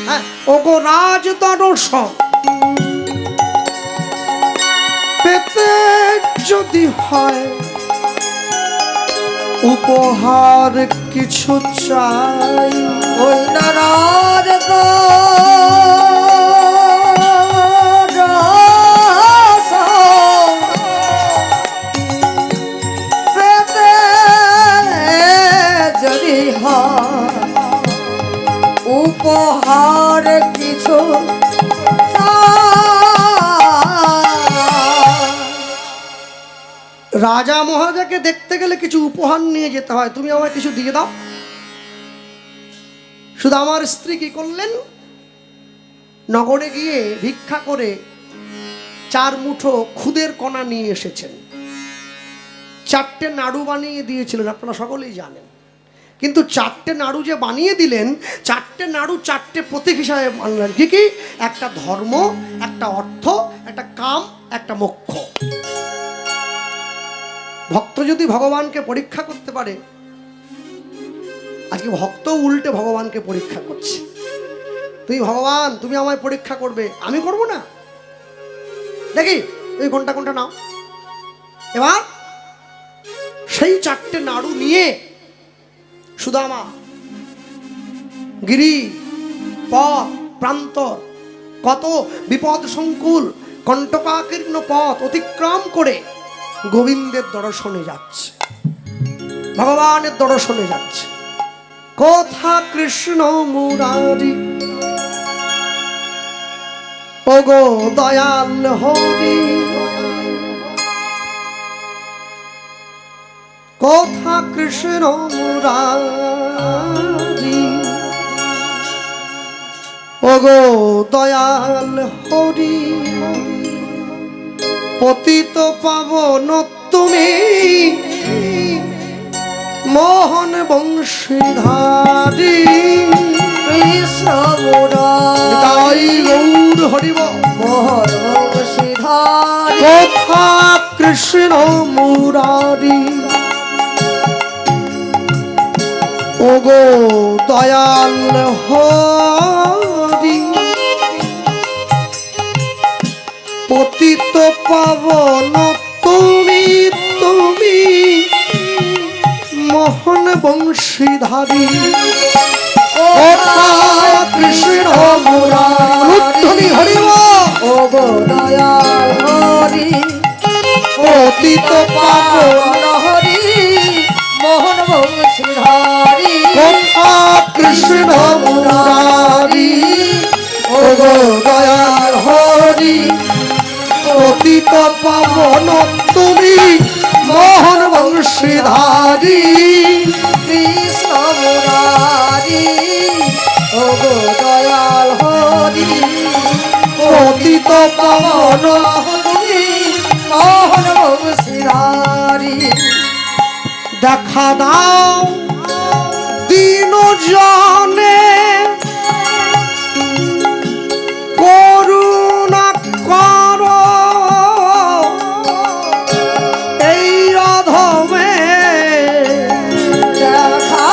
হ্যাঁ, ওগো রাজ দর্শন পেতে যদি হয়, উপহার কিছু চাই। ওই নারাজ পেতে যদি হয়, উপহার কিছু রাজা মহারাজাকে দেখতে গেলে কিছু উপহার নিয়ে যেতে হয়। তুমি আমায় কিছু দিয়ে দাও। শুধু আমার স্ত্রী কি করলেন, নগরে গিয়ে ভিক্ষা করে 4 মুঠো খুদের কণা নিয়ে এসেছেন। 4টে নাড়ু বানিয়ে দিয়েছিলেন, আপনারা সকলেই জানেন। কিন্তু 4টে নাড়ু যে বানিয়ে দিলেন, 4টে নাড়ু 4টে প্রতীক হিসাবে মানলেন। কি কি? একটা ধর্ম, একটা অর্থ, একটা কাম, একটা মোক্ষ। ভক্ত যদি ভগবানকে পরীক্ষা করতে পারে, আজকে ভক্ত উল্টে ভগবানকে পরীক্ষা করছে। তুমি ভগবান, তুমি আমায় পরীক্ষা করবে, আমি করব না। দেখি এই কোনটা নাও। এবার সেই 4টে নাড়ু নিয়ে সুদামা গিরি পথ প্রান্তর, কত বিপদ সংকুল কণ্টকাকীর্ণ পথ অতিক্রম করে গোবিন্দের দর্শনে যাচ্ছে, ভগবানের দর্শনে যাচ্ছে। কোথা কৃষ্ণ মুরারি, ওগো দয়াল হরি। কথা কৃষ্ণ মুরারি ওগো দয়াল হরি পতিত পাবন তুমি মোহন বংশীধারী কৃষ্ণ মুরারি তাই গৌর হরিব মোহন বংশীধারী কথা কৃষ্ণ মুরারি ওগো দয়াল হরি পতিত পাবন তুমি তুমি মোহন বংশীধারী কথা কৃষ্ণ মুরারি হরিব ওগো দয়াল হরি পতিত পাবন হরি মোহন বংশীধারী কথা কৃষ্ণ মুরারি ওগো দয়াল হরি পতিত পাবন তুমি মোহন বংশীধারী কৃষ্ণ মুরারি ওগো দয়াল হরি পতিত পাবন তুমি মোহন বংশীধারী দেখা দাও দিন জনে করুণা কর এই অধমে দেখা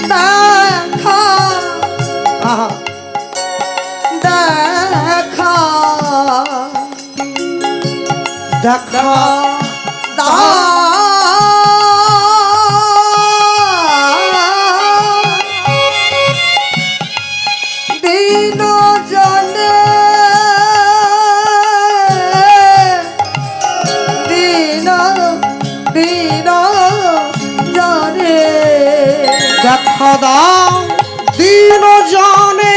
দেখা আহা, দেখা দেখা দিন জনে দিন দিন জনে দেখা দাও দিন জনে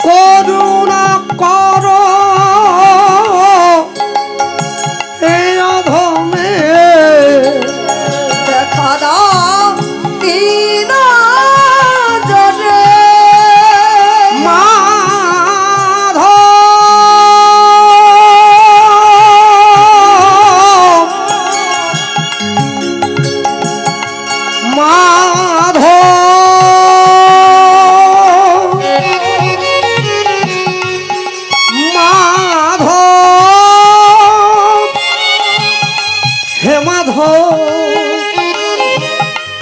করুণা কর এই অধমে দেখা দাও দিন জনে মাধব মাধব মাধব হে মাধব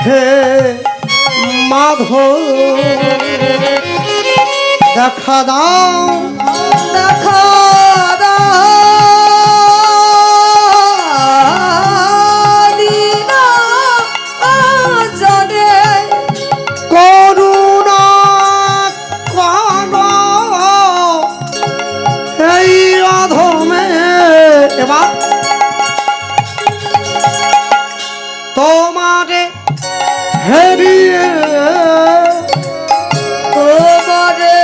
হে মাধব দেখা দাও দেখা দিন জনে করুণা কর এই অধমে এবার তোমারে হেরিয়ে তোমারে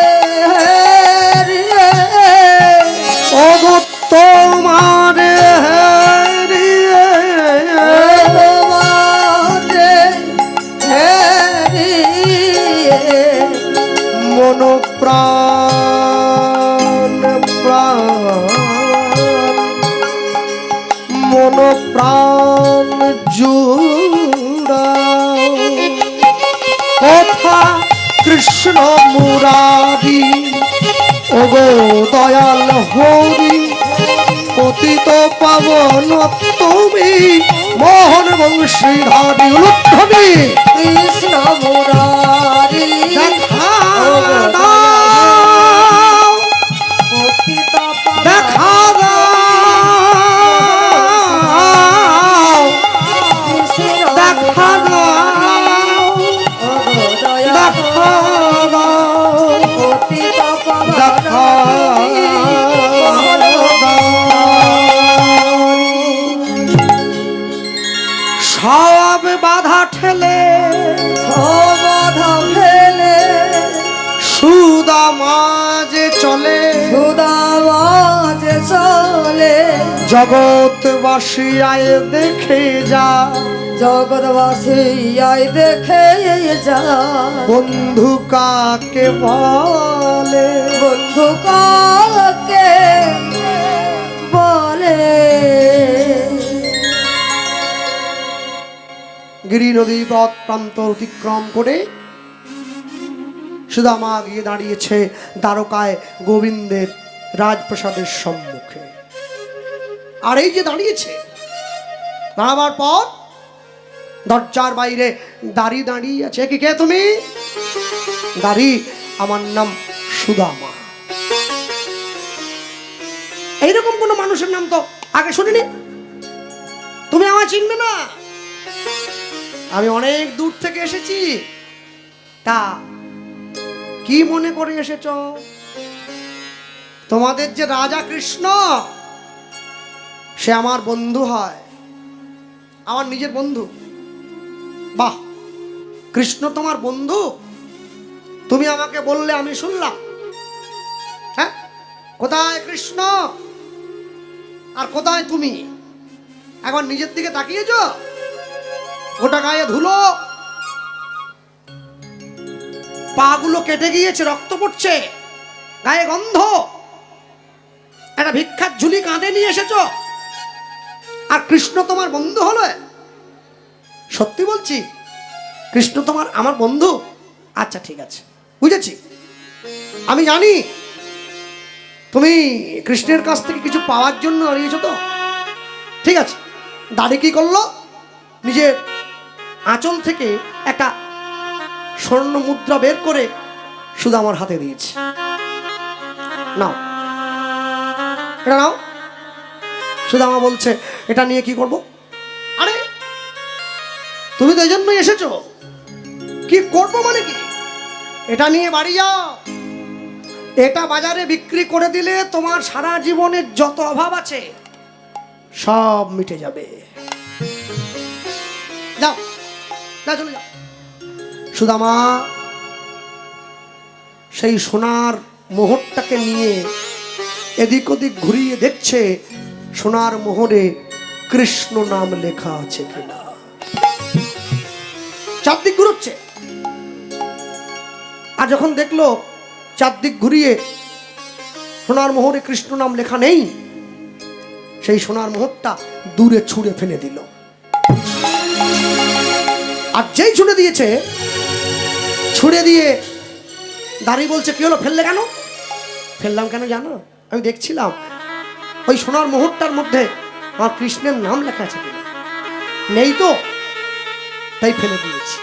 হেরিয়ে ওগো তোমারে হেরিয়ে তোমারে হেরিয়ে মন প্রাণ প্রাণ মন প্রাণ জুড়াও কথা কৃষ্ণ মুরারি ওগো দয়াল হরি পতিত পাবন তুমি মোহন বংশীধারী উলুধ্বনি কৃষ্ণ মুরারি দেখা দাও পতিত দেখা দাও কৃষ্ণ দেখা দাও দেখা দাও পতিত দেখা সব বাধা ঠেলে বাধা ফেলে সুদামা যে চলে সুদামা যে চলে জগৎবাসী আয় দেখে যা, জগৎবাসী আয় দেখে যা, বন্ধু কাকে বলে, বন্ধু কাকে বলে। গিরি নদী পথ প্রান্ত অতিক্রম করে সুদামা গিয়ে দাঁড়িয়েছে দ্বারকায় গোবিন্দের রাজপ্রাসাদের সম্মুখে। আর এই যে দাঁড়িয়েছে, দাঁড়াবার পর দরজার বাইরে দাঁড়িয়ে দাঁড়িয়ে আছে। কি কে তুমি? দাঁড়ি, আমার নাম সুদামা। এইরকম কোন মানুষের নাম তো আগে শুনিনি। তুমি আমায় চিনবে না, আমি অনেক দূর থেকে এসেছি। তা কি মনে করে এসেছ? তোমাদের যে রাজা কৃষ্ণ, সে আমার বন্ধু হয়, আমার নিজের বন্ধু। বাহ, কৃষ্ণ তোমার বন্ধু? তুমি আমাকে বললে, আমি শুনলাম। হ্যাঁ, কোথায় কৃষ্ণ আর কোথায় তুমি? একবার নিজের দিকে তাকিয়েছ? গোটা গায়ে ধুলো, পাগুলো কেটে গিয়েছে, রক্ত পড়ছে, গায়ে গন্ধ, একটা ভিক্ষার ঝুলি কাঁধে নিয়ে এসেছো, আর কৃষ্ণ তোমার বন্ধু হলো? সত্যি বলছি, কৃষ্ণ তোমার আমার বন্ধু? আচ্ছা ঠিক আছে, বুঝেছি। আমি জানি তুমি কৃষ্ণের কাছ থেকে কিছু পাওয়ার জন্য দাঁড়িয়েছো তো। ঠিক আছে, দাঁড়িয়ে কি করলো? নিজের আঁচল থেকে একটা স্বর্ণ মুদ্রা বের করে সুদামার হাতে দিয়েছে। নাও, এটা নাও। সুদামা বলছে, এটা নিয়ে কি করব? আরে তুমি তো এই জন্যই এসেছো। কি করবো মানে কি? এটা নিয়ে বাড়ি যাও। এটা বাজারে বিক্রি করে দিলে তোমার সারা জীবনের যত অভাব আছে সব মিটে যাবে। যাও, না চলে যাও। সুদামা সেই সোনার মোহরটাকে নিয়ে এদিক ওদিক ঘুরিয়ে দেখছে সোনার মোহরে কৃষ্ণ নাম লেখা আছে কিনা। চারদিক ঘুরোচ্ছে, আর যখন দেখলো চারদিক ঘুরিয়ে সোনার মোহরে কৃষ্ণ নাম লেখা নেই, সেই সোনার মোহরটা দূরে ছুঁড়ে ফেলে দিল। আর যেই ছুঁড়ে দিয়েছে, ছুঁড়ে দিয়ে দাঁড়িয়ে বলছে, কি হলো, ফেললে কেন? ফেললাম কেন জানো? আমি দেখছিলাম ওই সোনার মোহরটার মধ্যে আমার কৃষ্ণের নাম লেখা আছে কিনা। নেই তো, তাই ফেলে দিয়েছি।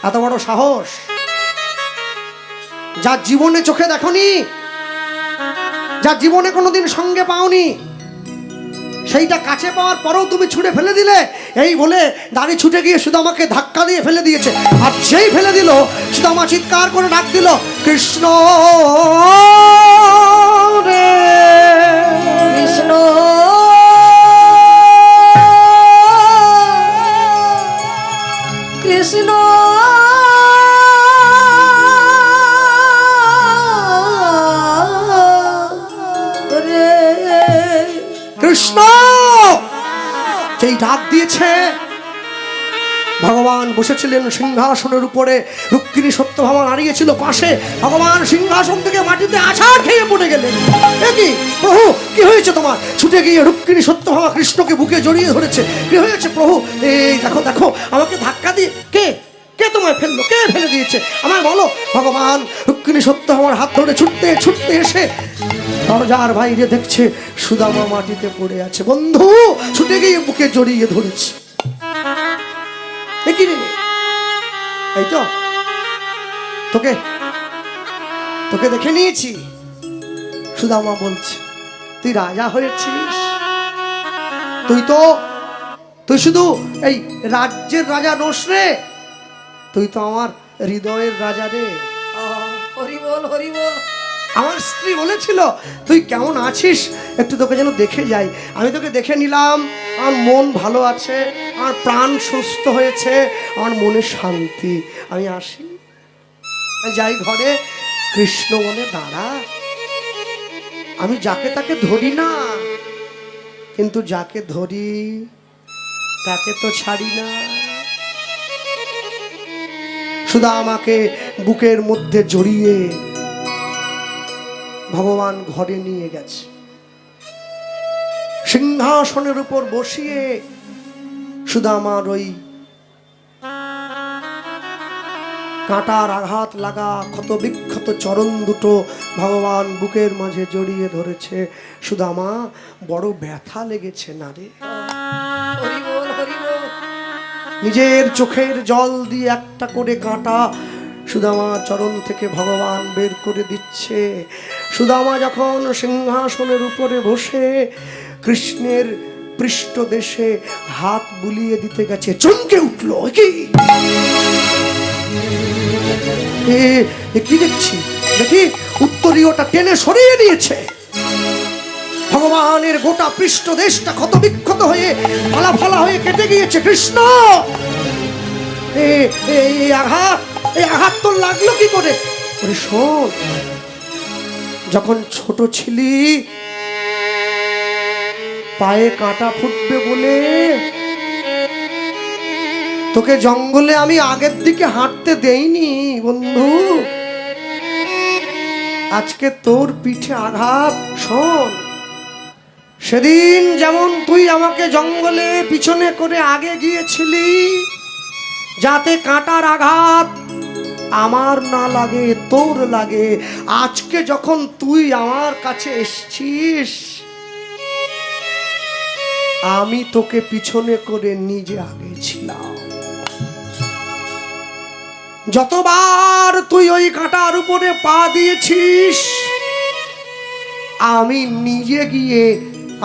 এত বড় সাহস! যা জীবনে চোখে দেখনি, যা জীবনে কোনোদিন সঙ্গে পাওনি, সেইটা কাছে পাওয়ার পরেও তুমি ছুঁড়ে ফেলে দিলে। এই বলে দাঁড়ি ছুটে গিয়ে সুদামাকে ধাক্কা দিয়ে ফেলে দিয়েছে। আর যেই ফেলে দিল, সুদামা চিৎকার করে ডাক দিল, কৃষ্ণ রে কৃষ্ণ কৃষ্ণ রে কৃষ্ণ। যেই ডাক দিয়েছে, ভগবান বসেছিলেন সিংহাসনের উপরে, রুক্মিণী সত্যভামা দাঁড়িয়েছিল পাশে। ভগবান সিংহাসন থেকে মাটিতে আছাড় খেয়ে পড়ে গেলেন। কি প্রভু, কি হয়েছে তোমার? ছুটে গিয়ে রুক্মিণী সত্যভামা কৃষ্ণকে বুকে জড়িয়ে ধরেছে। কি হয়েছে প্রভু? এই দেখো দেখো, আমাকে ধাক্কা দিয়ে কে কে তোমায় ফেললো? কে ফেলে দিয়েছে আমায় বলো। ভগবান রুক্মিণী সত্যভামার হাত ধরে ছুটতে ছুটতে এসে দরজার বাইরে দেখছে সুদামা মাটিতে পড়ে আছে। বন্ধু ছুটে গিয়ে বুকে জড়িয়ে ধরেছে। এই তো তোকে তোকে দেখে নিয়েছি। সুদামা বলছে, তুই রাজা হয়েছিস? তুই শুধু এই রাজ্যের রাজা নোস রে, তুই তো আমার হৃদয়ের রাজা রে। হরি বল, হরি বল। আমার স্ত্রী বলেছিল, তুই কেমন আছিস, একটু তোকে যেন দেখে যাই। আমি তোকে দেখে নিলাম, আমার মন ভালো আছে, আমার প্রাণ সুস্থ হয়েছে, আমার মনে শান্তি। আমি আসি, যাই ঘরে, কৃষ্ণ বলে, দাঁড়া, আমি যাকে তাকে ধরি না, কিন্তু যাকে ধরি তাকে তো ছাড়ি না। শুধু আমাকে বুকের মধ্যে জড়িয়ে ভগবান ঘরে নিয়ে গেছে, সিংহাসনের উপর বসিয়ে শুধু আমার ওই কাঁটার আঘাত লাগা ক্ষত বিক্ষত চরণ দুটো ভগবান বুকের মাঝে জড়িয়ে ধরেছে। শুধু আমার বড় ব্যথা লেগেছে না রে। হরি বল, হরি বল। নিজের চোখের জল দিয়ে একটা করে কাঁটা সুদামা চরণ থেকে ভগবান বের করে দিচ্ছে। সুদামা যখন সিংহাসনের উপরে বসে কৃষ্ণের পৃষ্ঠদেশে হাত বুলিয়ে দিতে গেছে, চমকে উঠলো, কি কি দেখছি, দেখি উত্তরীয়টা টেনে সরিয়ে দিয়েছে। ভগবানের গোটা পৃষ্ঠদেশটা ক্ষত বিক্ষত হয়ে ফালা ফালা হয়ে কেটে গিয়েছে। কৃষ্ণ, এই আঘাত তোর লাগলো কি করে? শোন, যখন ছোট ছিলি পায়ে কাঁটা ফুটবে বলে তোকে জঙ্গলে আমি আগের দিকে হাঁটতে দেইনি বন্ধু। আজকে তোর পিঠে আঘাত। শোন, সেদিন যেমন তুই আমাকে জঙ্গলে পিছনে করে আগে গিয়েছিলি যাতে কাঁটার আঘাত আমার না লাগে, তোর লাগে, আজকে যখন তুই আমার কাছে এসছিস আমি তোকে পিছনে করে নিজে আগে ছিলাম। যতবার তুই ওই কাঁটার উপরে পা দিয়েছিস আমি নিজে গিয়ে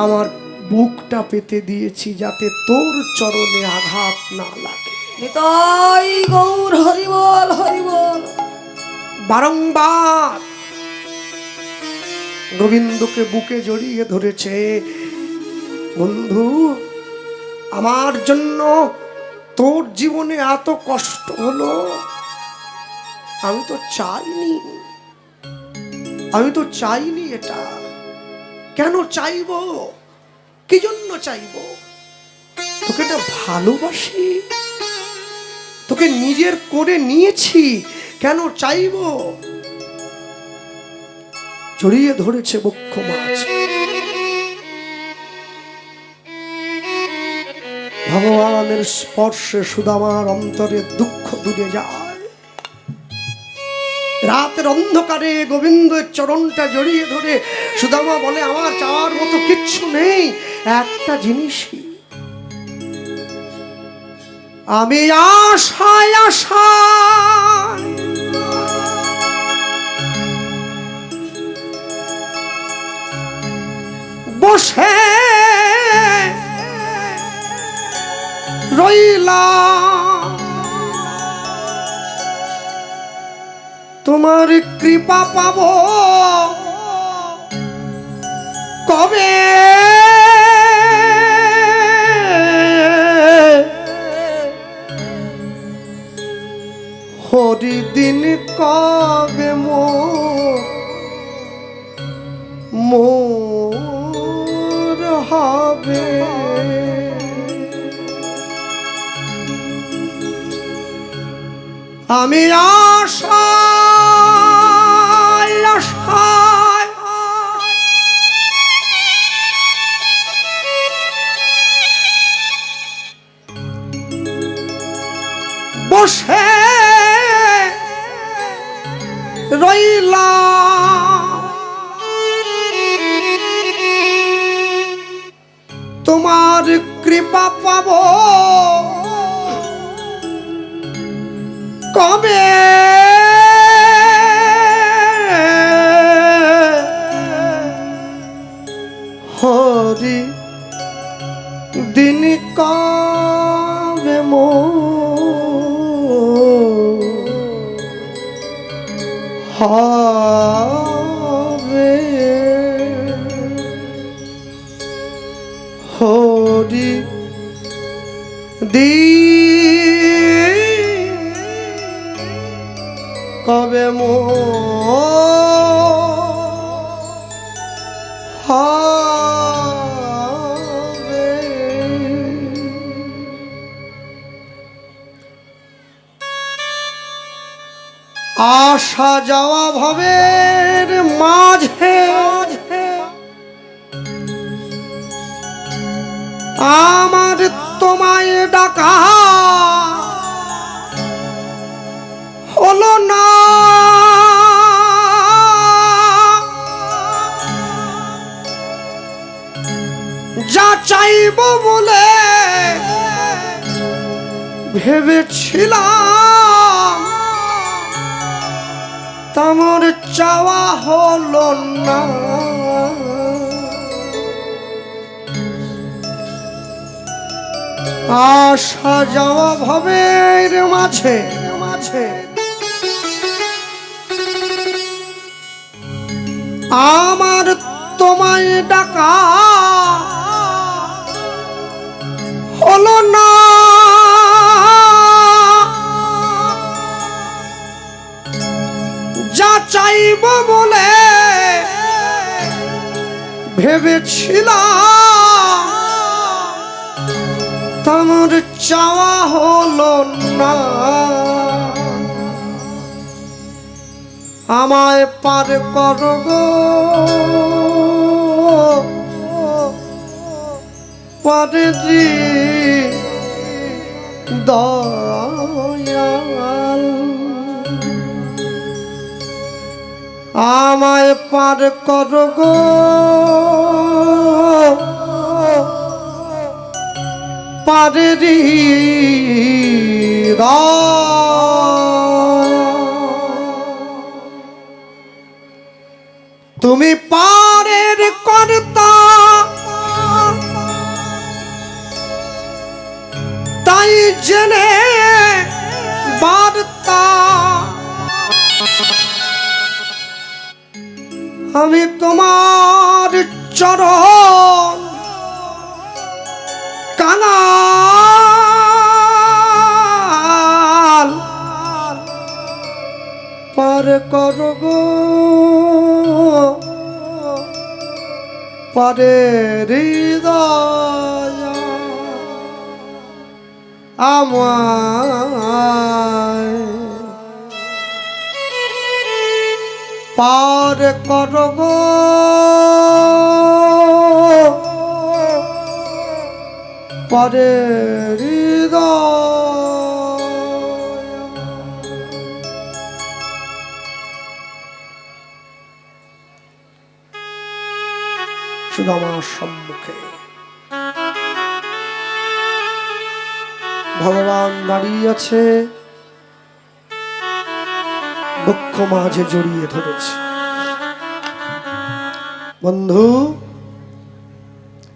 আমার বুকটা পেতে দিয়েছি যাতে তোর চরণে আঘাত না লাগে। নিতাই গৌর, হরি বল, হরি বল। বারংবার গোবিন্দকে বুকে জড়িয়ে ধরেছে। বন্ধু, আমার জন্য তোর জীবনে এত কষ্ট হলো, আমি তো চাইনি এটা। কেন চাইবো? কি জন্য চাইবো? তোকে তো ভালোবাসি, তোকে নিজের করে নিয়েছি, কেন চাইবো? জড়িয়ে ধরেছে বক্ষ মাছ। ভগবানের স্পর্শে সুদামার অন্তরে দুঃখ দূরে যায়। রাতের অন্ধকারে গোবিন্দের চরণটা জড়িয়ে ধরে সুদামা বলে, আমার চাওয়ার মতো কিচ্ছু নেই, একটা জিনিসই। আমি আশায় আশায় বসে রইলাম, তোমার কৃপা পাবো কবে? হরি দিন কবে মোর হবে? আমি আশায় আশায় বসে রইলাম, তোমার কৃপা পাবো কবে? হরি দিন কবে হবে? হরি দিন কবে যাওয়া ভবের মাঝে আমার তোমায় ডাকা হলো না। যা চাইব বলে ভেবেছিলাম তোমার চাওয়া হলো না। আসা যাওয়া ভবের মাঝে আমার তোমায় ডাকা হলো না। যা চাইব বলে ভেবেছিলাম তোমার চাওয়া হলো না। আমায় পার করো গো পারে দয়াল। আমায় পার করো গো পারে তুমি পারের কর্তা তাই জেনে বার্তা আমি তোমার চরণ কাঙাল পার করো গো পারে হৃদয় আমায় পার করো গো পারে হৃদয়। শুধু আমার সম্মুখে ভগবান দাঁড়িয়ে আছে, বক্ষ মাঝে জড়িয়ে ধরেছে। বন্ধু,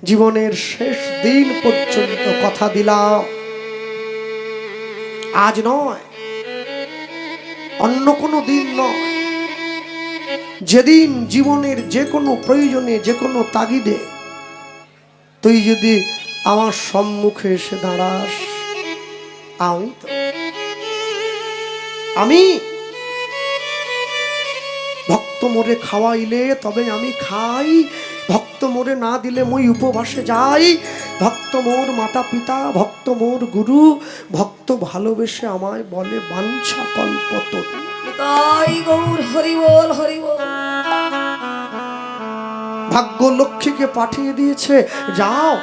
জীবনের শেষ দিন পর্যন্ত কথা দিলাম, আজ নয়, অন্য কোনো দিন নয়, যেদিন জীবনের যে কোনো প্রয়োজনে যে কোনো তাগিদে তুই যদি আমার সম্মুখে এসে দাঁড়াস, আমি ভক্ত মোরে খাওয়াইলে তবে আমি খাই, ভক্ত মোরে না দিলে মই উপবাসে যাই। ভক্ত মোর মাতা পিতা, ভক্ত মোর গুরু, ভক্ত ভালোবেসে আমায় বলে বাঞ্ছা কল্পতরু। তাই গৌর হরি বল হরি বল। ভাগ্য লক্ষ্মীকে পাঠিয়ে দিয়েছে, যাও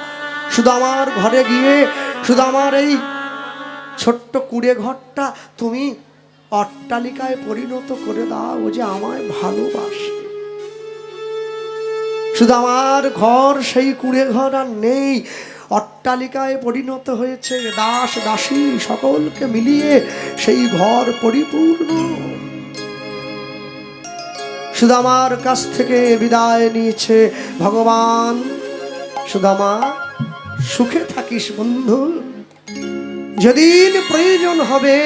শুধু আমার ঘরে গিয়ে শুধু আমার এই ছোট্ট কুড়ে ঘরটা তুমি অট্টালিকায় পরিণত করে দাও, ও যে আমায় ভালোবাসে। শুধু আমার ঘর সেই কুড়ে ঘর আর নেই, অট্টালিকায় পরিণত হয়েছে, দাস দাসী সকলকে মিলিয়ে সেই ঘর পরিপূর্ণ। শুধু আমার কাছ থেকে বিদায় নিয়েছে ভগবান, শুধু আমার সুখে থাকিস বন্ধু, যেদিন প্রয়োজন হবে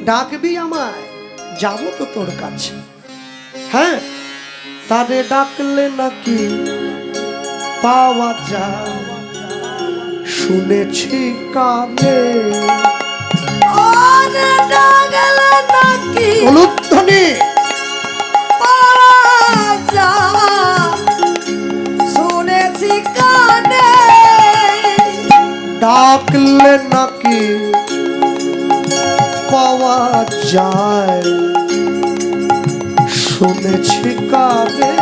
ডাকবি আমায়, যাব তো তোর কাছে। হ্যাঁ, তারে ডাকলে নাকি পাওয়া যায়, শুনেছি কানে। অনুধ্বনি শুনেছি কানে, ডাকলে নাকি পাওয়া যায়, শুনেছি কানে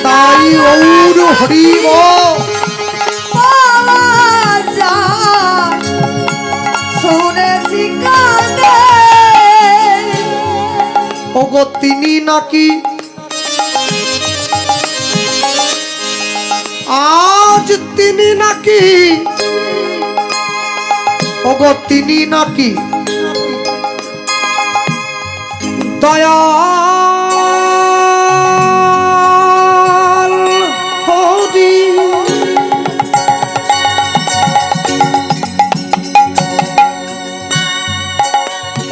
তাই গৌর হরি বল। শুনেছি কানে ওগো তিনি নাকি আজ তিনি নাকি ওগো তিনি নাকি দয়াল হরি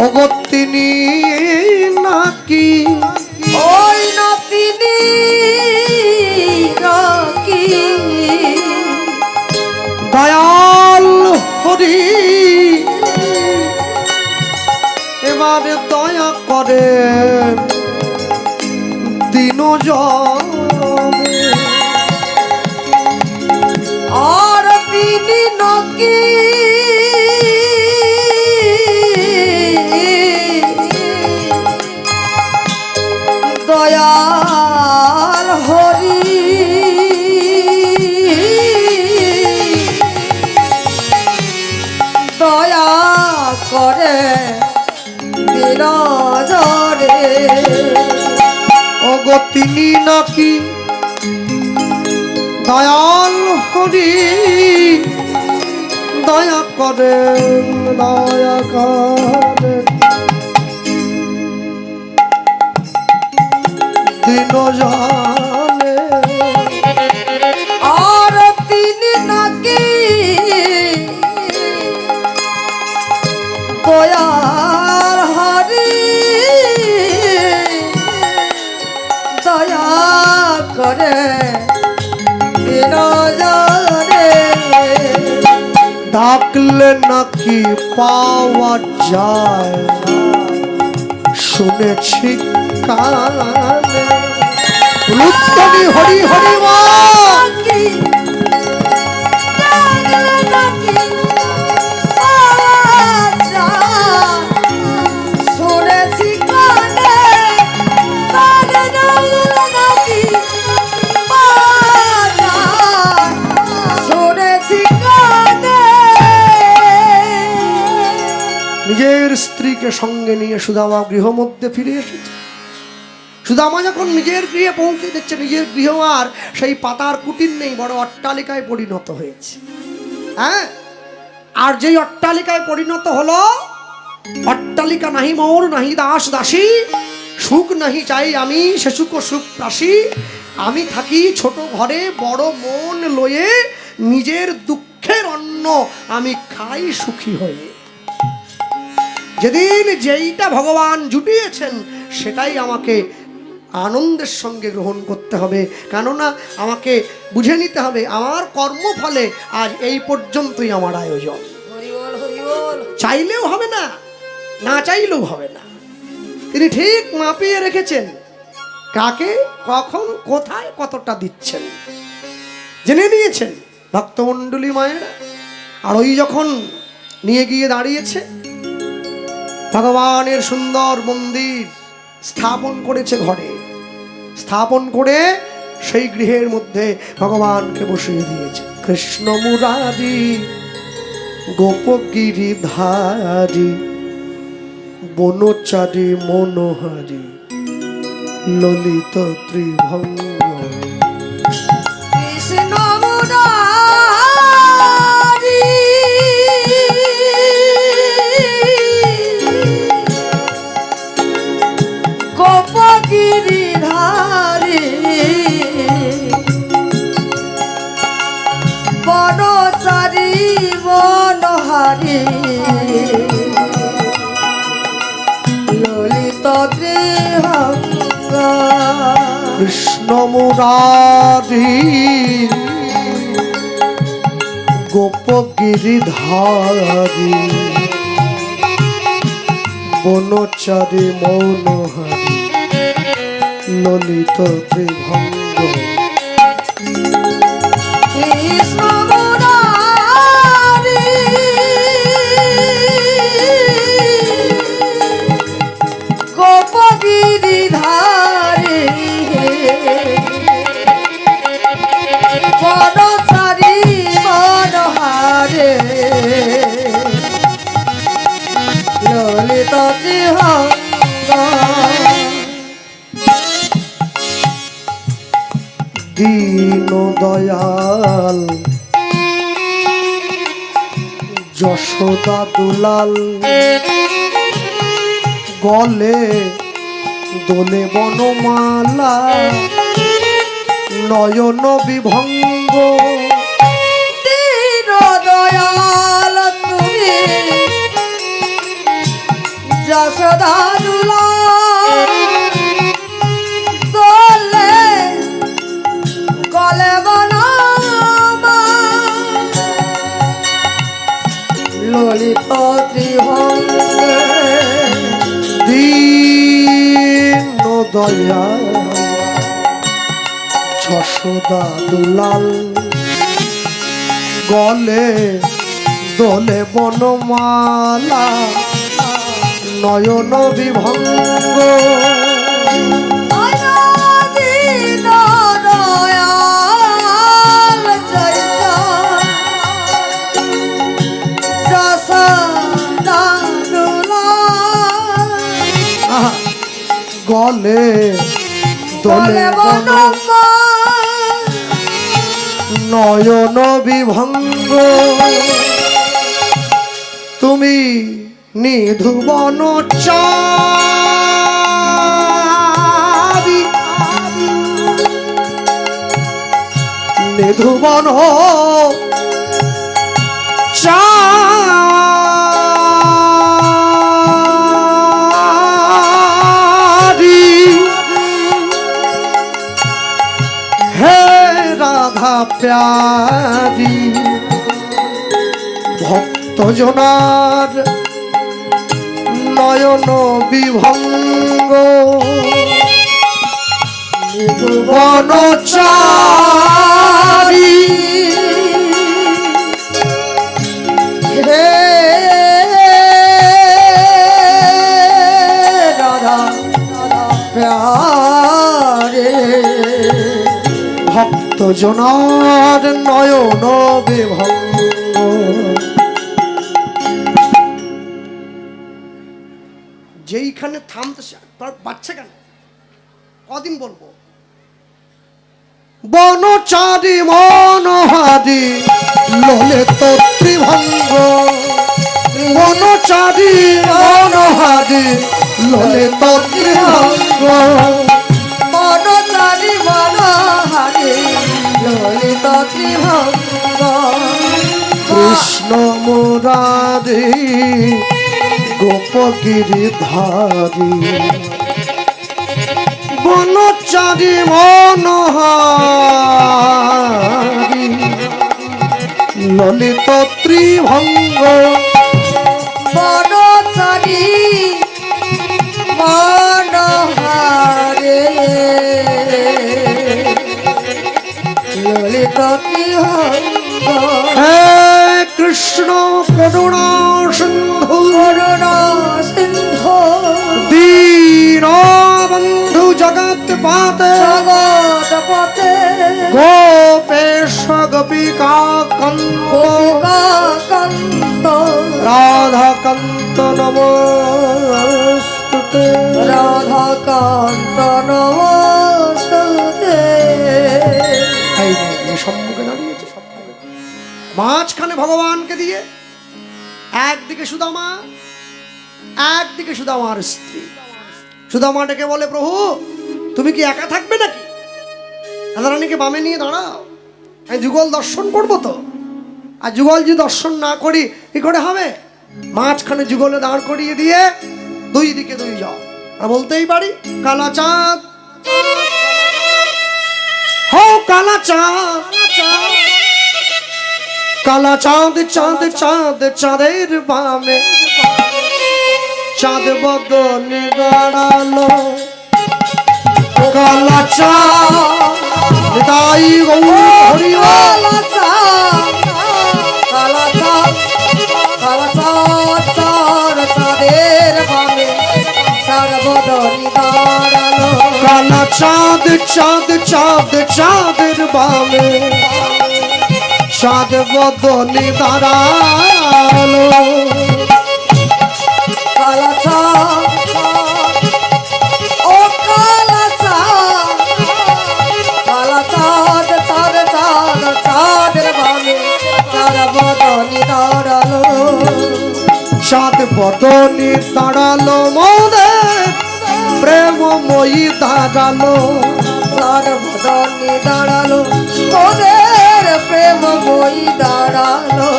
ওগো তিনি নাকি ওই না তিনি নাকি দয়াল হরি এবারে দয়া করে দিন যাবে আর তিনি নাকি দয়াল হরি দয়া করে বিরাজরে ওগো তিনি নাকি দয়াল হরি দয়া করে দয়া করে দিন জানে আর তিনি নাকি দয়াল হরি দয়া করে বিরাজরে ডাকলে নাকি পাওয়া যায় শুনেছি কানে রুত্তনি হরি হরি বল। শুনেছি কানে শুনেছি কানে নিজের স্ত্রীকে সঙ্গে নিয়ে সুদামা গৃহ মধ্যে ফিরে এসেছে। সুদামা যখন নিজের গৃহে পৌঁছে দিচ্ছে, নিজের গৃহ আর সেই পাতার কুটির নেই, বড় অট্টালিকায় পরিণত হয়েছে। হ্যাঁ, আর যেই অট্টালিকায় পরিণত হলো, অট্টালিকা নাহি মোর নাহি দাস দাসী, সুখ নাহি চাই আমি সে সুখ সুখ প্রাসী, আমি থাকি ছোট ঘরে বড় মন লয়ে, নিজের দুঃখের অন্ন আমি খাই সুখী হয়ে। যেদিন যেইটা ভগবান জুটিয়েছেন সেটাই আমাকে আনন্দের সঙ্গে গ্রহণ করতে হবে, কেননা আমাকে বুঝে নিতে হবে আমার কর্মফলে আজ এই পর্যন্তই আমার আয়োজন। হরিবল হরিবল চাইলেও হবে না, না চাইলেও হবে না। তিনি ঠিক মাপিয়ে রেখেছেন কাকে কখন কোথায় কতটা দিচ্ছেন, জেনে নিয়েছেন ভক্তমণ্ডলী মায়েরা। আর ওই যখন নিয়ে গিয়ে দাঁড়িয়েছে, ভগবানের সুন্দর মন্দির স্থাপন করেছে, ঘরে স্থাপন করে সেই গৃহের মধ্যে ভগবানকে বসিয়ে দিয়েছে। কৃষ্ণ মুরারি গোপগিরিধারী বনচারী মনোহারী ললিত ত্রিভঙ্গ কৃষ্ণ মুরারি গোপগিরিধারী বনচারী মনোহারী ললিত ত্রিভঙ্গ কৃষ্ণ মুরারি গোপগিরিধারী বনচারী মনোহারী ললিত ত্রিভঙ্গ। কৃষ্ণ মুরারি গোপগিরিধারী গিরিধারে বনচারী বনহারে ললিত ত্রিভঙ্গ দীন দয়াল যশোদা দুলাল গলে দোলে বনমালা নয়ন বিভঙ্গ দীন দয়াল তুমি যশোদা দুলাল দোলে গলে বনমা ললিত ত্রিভঙ্গে দীন দয়াল যশোদা দুলাল গলে দোলে বনমালা নয়ন বিভঙ্গ দীন দয়াল যশোদা দুলাল আহা, গলে দোলে দোলে বন বনমা নয়ন বিভঙ্গ তুমি নিধুবন চাবি নিধুবন চাবি হে রাধা প্যারি ভক্তজনার নয়ন বিভঙ্গ বনচারী হে রাধা প্যারে ভক্তজনার নয়ন বিভঙ্গ যেইখানে থামতে বাচ্চা কেন কদিন বলবো বনচারী মনহারি ললিত ত্রিভঙ্গ বনচারী মনহারি ললিত ত্রিভঙ্গ বনচারী বনহারে ললিত ত্রিভঙ্গ কৃষ্ণ মুরারি গোপগিরিধারী বনচারী মনহারি ললিত ত্রিভঙ্গ বনচারী বনহারে ললিত ত্রিভঙ্গ হে কৃষ্ণ করুণা সিন্ধু করুণা সিন্ধু দীন বন্ধু জগৎ পাতে জগৎ পথে গোপেশ গোপিকা কন্ত গোপিকা কান্ত রাধা কান্ত নমস্তুতে রাধা কান্ত নমস্তুতে এই সম্মুখে দাঁড়িয়েছে মাঝখানে ভগবানকে দিয়ে একদিকে সুদামা একদিকে সুদামার স্ত্রী সুদামা ডেকে বলে প্রভু তুমি কি একা থাকবে নাকি রাধারানীকে বামে নিয়ে দাঁড়াও আমি যুগল দর্শন করবো তো আর যুগল যদি দর্শন না করি কি করে হবে মাঝখানে যুগলে দাঁড় করিয়ে দিয়ে দুই দিকে দুই যাও আর বলতেই পারি কালা চাঁদ হো কালা চাঁদ কালা চাঁদ চাঁদ চাঁদ চাঁদের বামে চাঁদ বদনে দাঁড়ালো কালা চাঁদ তাই গৌর হরি কালা চাঁদ কালা চাঁদ কালা চাঁদ চাঁদ চাঁদের বামে চাঁদ বদনি দাঁড়ালো কালা চাঁদ চাঁদ চাঁদ চাঁদের বামে চাঁদ বদনি দাঁড়ালো কালা চাঁদ ও কালা চাঁদ কালা চাঁদ চাঁদ চাঁদ চাঁদের বামে চাঁদ বদনি দাঁড়ালো চাঁদ বদনি দাঁড়ালো মোদের প্রেমময়ী দাঁড়ালো চাঁদ বদনি দাঁড়ালো ওদের প্রেমময়ী দাঁড়ালো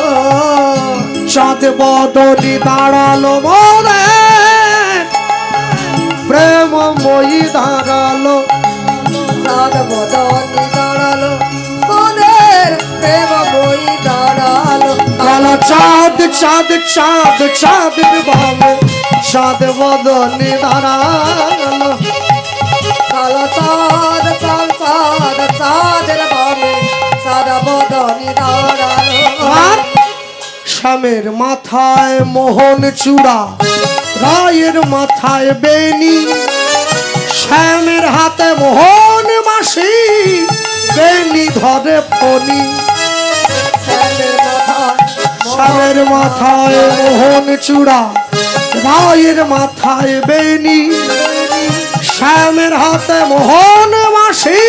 চাঁদ বদনি দাঁড়ালো মোদের প্রেমময়ী দাঁড়ালো চাঁদ বদনি দাঁড়ালো ওদের প্রেমময়ী দাঁড়ালো কালা চাঁদ চাঁদ চাঁদ চাঁদের বামে চাঁদ বদনি দাঁড়ালো কালো চাঁদ চাঁদ চাঁদ চাঁদের বামে চাঁদ বদনি দাঁড়ালো আর শ্যামের মাথায় মোহন চূড়া রায়ের মাথায় বেনি শ্যামের হাতে মোহন মাসি বেনি ধরে ফণি শ্যামের মাথায় মোহন চূড়া রায়ের মাথায় বেনি শ্যামের হাতে মোহন মাসি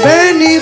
বেনি